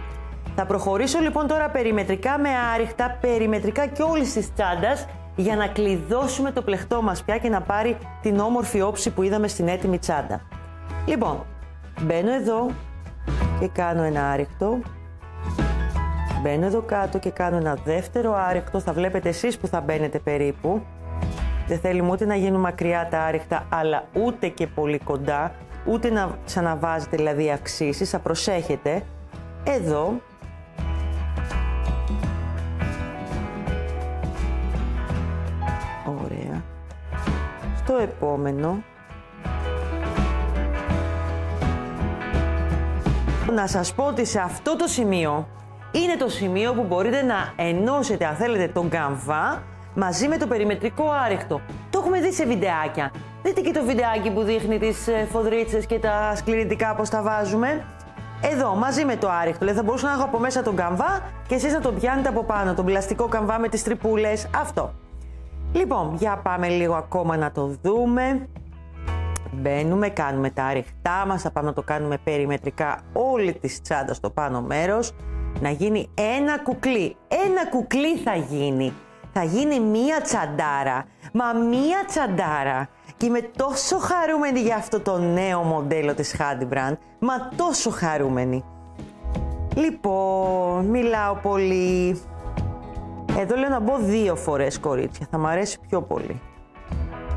Θα προχωρήσω λοιπόν τώρα περιμετρικά με άριχτα, περιμετρικά και όλης της τσάντας, για να κλειδώσουμε το πλεκτό μας πια και να πάρει την όμορφη όψη που είδαμε στην έτοιμη τσάντα. Λοιπόν, μπαίνω εδώ και κάνω ένα άριχτο. Μπαίνω εδώ κάτω και κάνω ένα δεύτερο άριχτο. Θα βλέπετε εσείς που θα μπαίνετε περίπου. Δεν θέλουμε ούτε να γίνουν μακριά τα άριχτα, αλλά ούτε και πολύ κοντά. Ούτε να ξαναβάζετε δηλαδή αξίσεις. Θα προσέχετε. Εδώ. Ωραία. Στο επόμενο. Να σας πω ότι σε αυτό το σημείο είναι το σημείο που μπορείτε να ενώσετε, αν θέλετε, τον καμβά μαζί με το περιμετρικό άριχτο. Το έχουμε δει σε βιντεάκια. Δείτε και το βιντεάκι που δείχνει τις φοδρίτσες και τα σκληρητικά πώς τα βάζουμε. Εδώ, μαζί με το άριχτο. Δηλαδή θα μπορούσα να έχω από μέσα τον καμβά και εσείς να τον πιάνετε από πάνω, τον πλαστικό καμβά με τις τρυπούλες. Αυτό. Λοιπόν, για πάμε λίγο ακόμα να το δούμε. μπαίνουμε, κάνουμε τα άριχτά μας, θα πάμε να το κάνουμε περιμετρικά όλη τη τσάντα στο πάνω μέρος, να γίνει ένα κουκλί. Ένα κουκλί θα γίνει. Θα γίνει μία τσαντάρα, μα μία τσαντάρα. Και είμαι τόσο χαρούμενη για αυτό το νέο μοντέλο της Hadbrand, μα τόσο χαρούμενη. Λοιπόν, μιλάω πολύ. Εδώ λέω να μπω 2 φορές, κορίτσια, θα μ' αρέσει πιο πολύ.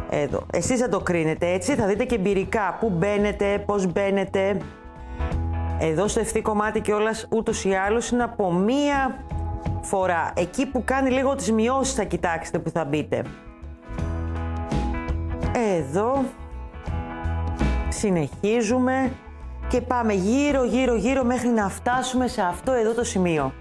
Εδώ. Εσείς θα το κρίνετε έτσι, θα δείτε και εμπειρικά πού μπαίνετε, πώς μπαίνετε. Εδώ στο ευθύ κομμάτι κιόλας ούτως ή άλλως είναι από μία φορά. Εκεί που κάνει λίγο τις μειώσεις θα κοιτάξετε που θα μπείτε. Εδώ. Συνεχίζουμε και πάμε γύρω γύρω γύρω μέχρι να φτάσουμε σε αυτό εδώ το σημείο.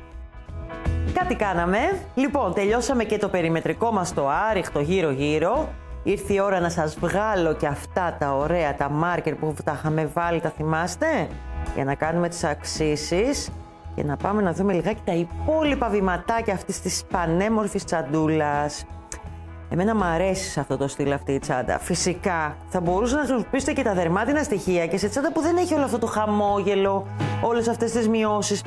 Κάτι κάναμε. Λοιπόν, τελειώσαμε και το περιμετρικό μας το άριχτο γύρω γύρω. Ήρθε η ώρα να σας βγάλω και αυτά τα ωραία, τα μάρκερ που τα είχαμε βάλει, τα θυμάστε? Για να κάνουμε τις αξίσεις και να πάμε να δούμε λιγάκι τα υπόλοιπα βηματάκια αυτής της πανέμορφης τσαντούλας. Εμένα μου αρέσει σε αυτό το στυλ αυτή η τσάντα. Φυσικά θα μπορούσατε να χρησιμοποιήσετε και τα δερμάτινα στοιχεία και σε τσάντα που δεν έχει όλο αυτό το χαμόγελο, όλες αυτές τις μειώσεις.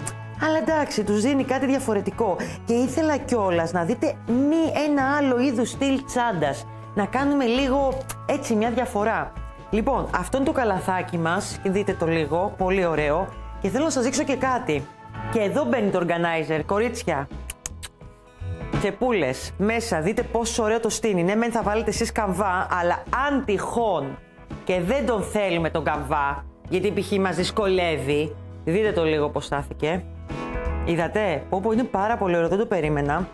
Αλλά εντάξει, τους δίνει κάτι διαφορετικό. Και ήθελα κιόλας να δείτε ένα άλλο είδους στυλ τσάντας. Να κάνουμε λίγο έτσι μια διαφορά. Λοιπόν, αυτό είναι το καλαθάκι μας. Δείτε το λίγο, πολύ ωραίο. Και θέλω να σας δείξω και κάτι. Και εδώ μπαίνει το organizer, κορίτσια. Τσεπούλες, μέσα, δείτε πόσο ωραίο το στείνει. Ναι, μεν θα βάλετε εσείς καμβά, αλλά αν τυχόν και δεν τον θέλουμε τον καμβά, γιατί π.χ. μας δυσκολεύει, δείτε το λίγο πώς στάθηκε. Είδατε, πω είναι πάρα πολύ ωραίο, δεν το περίμενα.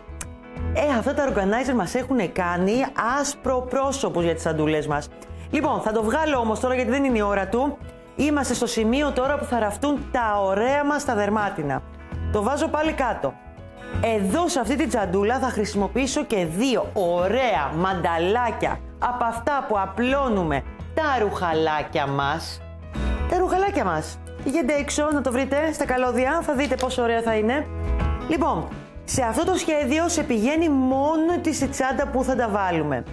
Αυτά τα organizer μας έχουν κάνει άσπρο πρόσωπους για τις τσαντούλες μας. Λοιπόν, θα το βγάλω όμως τώρα γιατί δεν είναι η ώρα του. Είμαστε στο σημείο τώρα που θα ραφτούν τα ωραία μας τα δερμάτινα. Το βάζω πάλι κάτω. Εδώ σε αυτή την τσαντούλα θα χρησιμοποιήσω και 2 ωραία μανταλάκια από αυτά που απλώνουμε τα ρουχαλάκια μας. Τα ρουχαλάκια μας. Πηγαίνετε έξω να το βρείτε στα καλώδια, θα δείτε πόσο ωραία θα είναι. Λοιπόν, σε αυτό το σχέδιο σε πηγαίνει μόνο τη τσάντα που θα τα βάλουμε.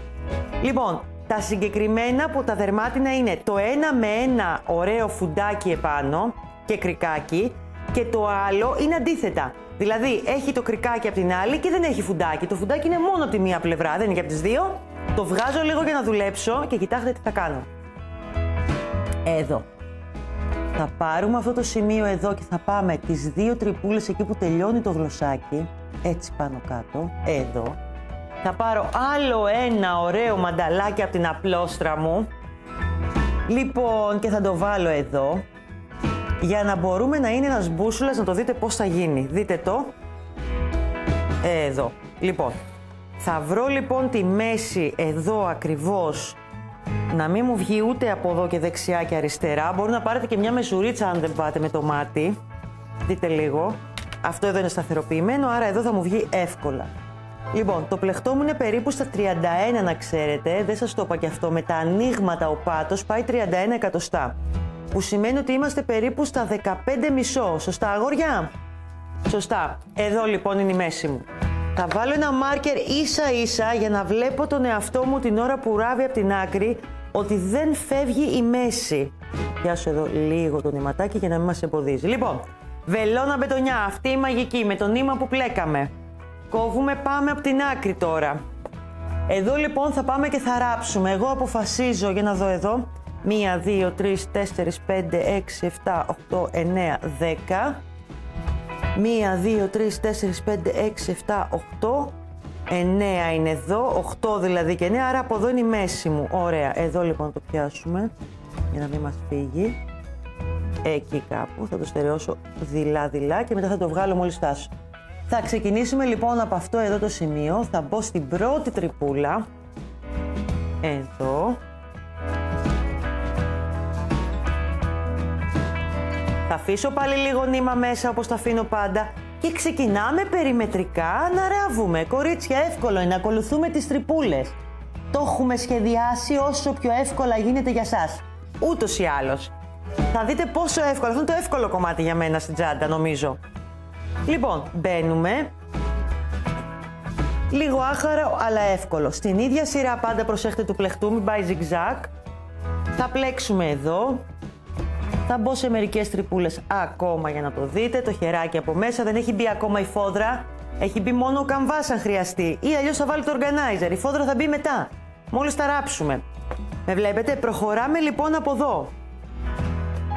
Λοιπόν, τα συγκεκριμένα που τα δερμάτινα είναι το ένα με ένα ωραίο φουντάκι επάνω και κρικάκι και το άλλο είναι αντίθετα. Δηλαδή έχει το κρικάκι από την άλλη και δεν έχει φουντάκι. Το φουντάκι είναι μόνο από τη μία πλευρά, δεν είναι και από τις δύο. Το βγάζω λίγο για να δουλέψω και κοιτάξτε τι θα κάνω. Εδώ. Θα πάρουμε αυτό το σημείο εδώ και θα πάμε τις 2 τρυπούλες εκεί που τελειώνει το γλωσσάκι. Έτσι πάνω κάτω. Εδώ. Θα πάρω άλλο ένα ωραίο μανταλάκι από την απλόστρα μου. Λοιπόν, και θα το βάλω εδώ. Για να μπορούμε να είναι ένας μπούσουλας, να το δείτε πώς θα γίνει. Δείτε το. Εδώ. Λοιπόν, θα βρω λοιπόν τη μέση εδώ ακριβώς. Να μην μου βγει ούτε από εδώ και δεξιά και αριστερά. Μπορεί να πάρετε και μια μεσουρίτσα αν δεν πάτε με το μάτι. Δείτε λίγο. Αυτό εδώ είναι σταθεροποιημένο, άρα εδώ θα μου βγει εύκολα. Λοιπόν, το πλεχτό μου είναι περίπου στα 31 να ξέρετε. Δεν σας το είπα και αυτό. Με τα ανοίγματα ο πάτος πάει 31 εκατοστά. Που σημαίνει ότι είμαστε περίπου στα 15,5. Σωστά, αγόρια? Σωστά. Εδώ λοιπόν είναι η μέση μου. Θα βάλω ένα μάρκερ ίσα ίσα για να βλέπω τον εαυτό μου την ώρα που ράβει από την άκρη ότι δεν φεύγει η μέση. Πιάσω εδώ λίγο το νηματάκι για να μην μας εμποδίζει. Λοιπόν, βελόνα μπετονιά, αυτή η μαγική με το νήμα που πλέκαμε. Κόβουμε, πάμε από την άκρη τώρα. Εδώ λοιπόν θα πάμε και θα ράψουμε. Εγώ αποφασίζω, για να δω εδώ. 1, 2, 3, 4, 5, 6, 7, 8, 9, 10. 1, 2, 3, 4, 5, 6, 7, 8. 9 είναι εδώ, 8 δηλαδή και 9, άρα από εδώ είναι η μέση μου. Ωραία, εδώ λοιπόν το πιάσουμε για να μην μας φύγει. Εκεί κάπου, θα το στερεώσω δειλά-δειλά και μετά θα το βγάλω μόλις φτάσω. Θα ξεκινήσουμε λοιπόν από αυτό εδώ το σημείο, θα μπω στην πρώτη τρυπούλα. Εδώ. Θα αφήσω πάλι λίγο νήμα μέσα όπως τα αφήνω πάντα και ξεκινάμε περιμετρικά να ράβουμε. Κορίτσια, εύκολο είναι να ακολουθούμε τις τρυπούλες. Το έχουμε σχεδιάσει όσο πιο εύκολα γίνεται για σας. Ούτως ή άλλως. Θα δείτε πόσο εύκολο. Αυτό είναι το εύκολο κομμάτι για μένα στην τσάντα, νομίζω. Λοιπόν, μπαίνουμε. Λίγο άχαρο, αλλά εύκολο. Στην ίδια σειρά πάντα προσέχετε του πλεχτού, μην πάει zigzag. Θα πλέξουμε εδώ. Θα μπω σε μερικές τρυπούλες ακόμα για να το δείτε. Το χεράκι από μέσα, δεν έχει μπει ακόμα η φόδρα. Έχει μπει μόνο ο καμβάς αν χρειαστεί. Ή αλλιώς θα βάλει το organizer. Η φόδρα θα μπει μετά. Μόλις τα ράψουμε. Με βλέπετε, προχωράμε λοιπόν από εδώ.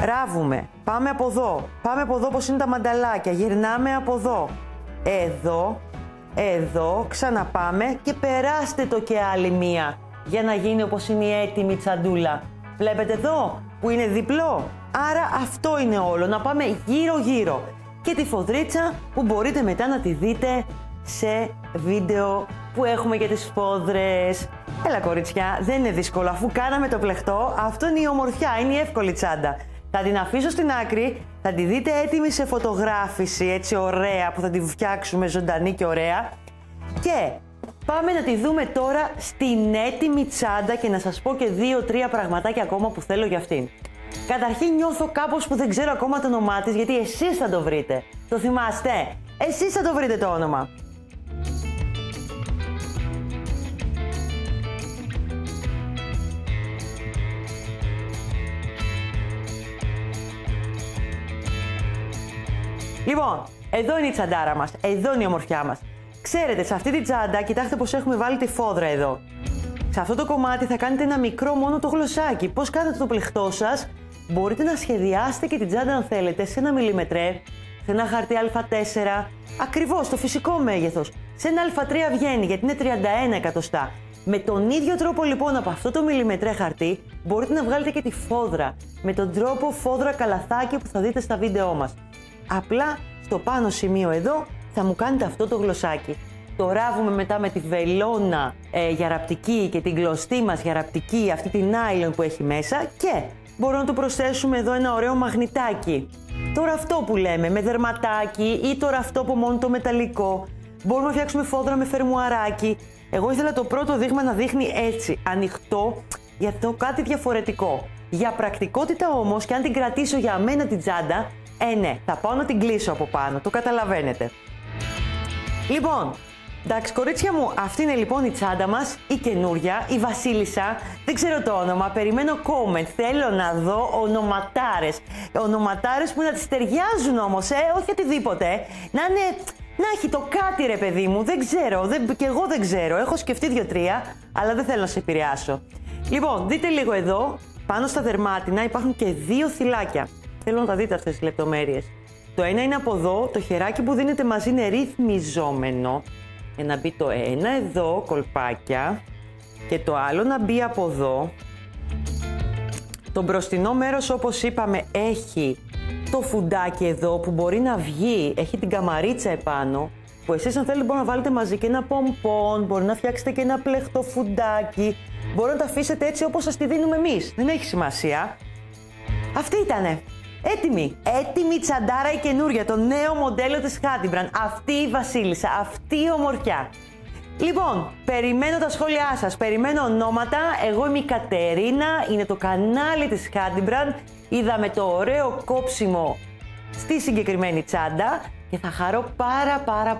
Ράβουμε. Πάμε από εδώ. Πάμε από εδώ όπως είναι τα μανταλάκια. Γυρνάμε από εδώ. Εδώ. Εδώ. Ξαναπάμε και περάστε το και άλλη μία. Για να γίνει όπως είναι η έτοιμη τσαντούλα. Βλέπετε εδώ που είναι διπλό. Άρα αυτό είναι όλο. Να πάμε γύρω γύρω. Και τη φοδρίτσα που μπορείτε μετά να τη δείτε σε βίντεο που έχουμε για τις φόδρες. Έλα κοριτσιά, δεν είναι δύσκολο. Αφού κάναμε το πλεχτό, αυτό είναι η ομορφιά, είναι η εύκολη τσάντα. Θα την αφήσω στην άκρη, θα τη δείτε έτοιμη σε φωτογράφηση, έτσι ωραία, που θα τη φτιάξουμε ζωντανή και ωραία. Και πάμε να τη δούμε τώρα στην έτοιμη τσάντα και να σας πω και 2-3 πραγματάκια ακόμα που θέλω για αυτήν. Καταρχήν νιώθω κάπως που δεν ξέρω ακόμα το όνομά της, γιατί εσείς θα το βρείτε. Το θυμάστε? Εσείς θα το βρείτε το όνομα. Λοιπόν, εδώ είναι η τσαντάρα μας, εδώ είναι η ομορφιά μας. Ξέρετε, σε αυτή τη τσάντα, κοιτάξτε πως έχουμε βάλει τη φόδρα εδώ. Σε αυτό το κομμάτι θα κάνετε ένα μικρό μόνο το γλωσσάκι. Πώς κάνετε το πλεχτό σας, μπορείτε να σχεδιάσετε και την τσάντα αν θέλετε σε 1 μιλιμετρέ, σε ένα χαρτί Α4, ακριβώς το φυσικό μέγεθος. Σε ένα Α3 βγαίνει γιατί είναι 31 εκατοστά. Με τον ίδιο τρόπο λοιπόν από αυτό το μιλιμετρέ χαρτί μπορείτε να βγάλετε και τη φόδρα. Με τον τρόπο φόδρα καλαθάκι που θα δείτε στα βίντεό μας. Απλά στο πάνω σημείο εδώ θα μου κάνετε αυτό το γλωσσάκι. Το ράβουμε μετά με τη βελόνα για ραπτική και την κλωστή μας για ραπτική, αυτή την nylon που έχει μέσα, και μπορούμε να του προσθέσουμε εδώ ένα ωραίο μαγνητάκι. Το ραφτό που λέμε με δερματάκι ή το ραφτό από μόνο το μεταλλικό. Μπορούμε να φτιάξουμε φόδρα με φερμουαράκι. Εγώ ήθελα το πρώτο δείγμα να δείχνει έτσι, ανοιχτό, για το κάτι διαφορετικό. Για πρακτικότητα όμως, και αν την κρατήσω για μένα την τσάντα, ναι, θα πάω να την κλείσω από πάνω, το καταλαβαίνετε. Λοιπόν, εντάξει κορίτσια μου, αυτή είναι λοιπόν η τσάντα μας, η καινούρια, η Βασίλισσα, δεν ξέρω το όνομα, περιμένω comment, θέλω να δω ονοματάρες. Ονοματάρες που να τις ταιριάζουν όμως, όχι οτιδήποτε, να έχει το κάτι ρε παιδί μου, δεν ξέρω, και εγώ δεν ξέρω, έχω σκεφτεί 2-3, αλλά δεν θέλω να σε επηρεάσω. Λοιπόν, δείτε λίγο εδώ, πάνω στα δερμάτινα υπάρχουν και 2 θυλάκια. Θέλω να τα δείτε αυτές τις λεπτομέρειες. Το ένα είναι από εδώ, το χεράκι που δίνεται μαζί είναι ρυθμιζόμενο. Για να μπει το ένα εδώ, κολπάκια, και το άλλο να μπει από εδώ. Το μπροστινό μέρος, όπως είπαμε, έχει το φουντάκι εδώ που μπορεί να βγει, έχει την καμαρίτσα επάνω, που εσείς αν θέλετε μπορείτε να βάλετε μαζί και ένα πομπόν, μπορεί να φτιάξετε και ένα πλεχτό φουντάκι, μπορεί να τα αφήσετε έτσι όπως σας τη δίνουμε εμείς, δεν έχει σημασία. Αυτή ήτανε. Έτοιμη τσαντάρα η καινούρια, το νέο μοντέλο της Hadimbrand. Αυτή η Βασίλισσα, αυτή η ομορφιά. Λοιπόν, περιμένω τα σχόλιά σας, περιμένω ονόματα. Εγώ είμαι η Κατερίνα, είναι το κανάλι της Hadimbrand. Είδαμε το ωραίο κόψιμο στη συγκεκριμένη τσάντα και θα χαρώ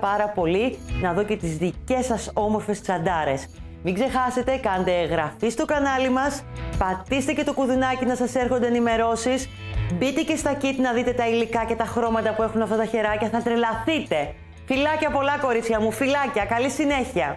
πάρα πολύ να δω και τις δικές σας όμορφες τσαντάρες. Μην ξεχάσετε, κάντε εγγραφή στο κανάλι μας, πατήστε και το κουδουνάκι να σας έρχονται ενημερώσεις, μπείτε και στα kit να δείτε τα υλικά και τα χρώματα που έχουν αυτά τα χεράκια, θα τρελαθείτε. Φιλάκια πολλά κορίτσια μου, φιλάκια, καλή συνέχεια.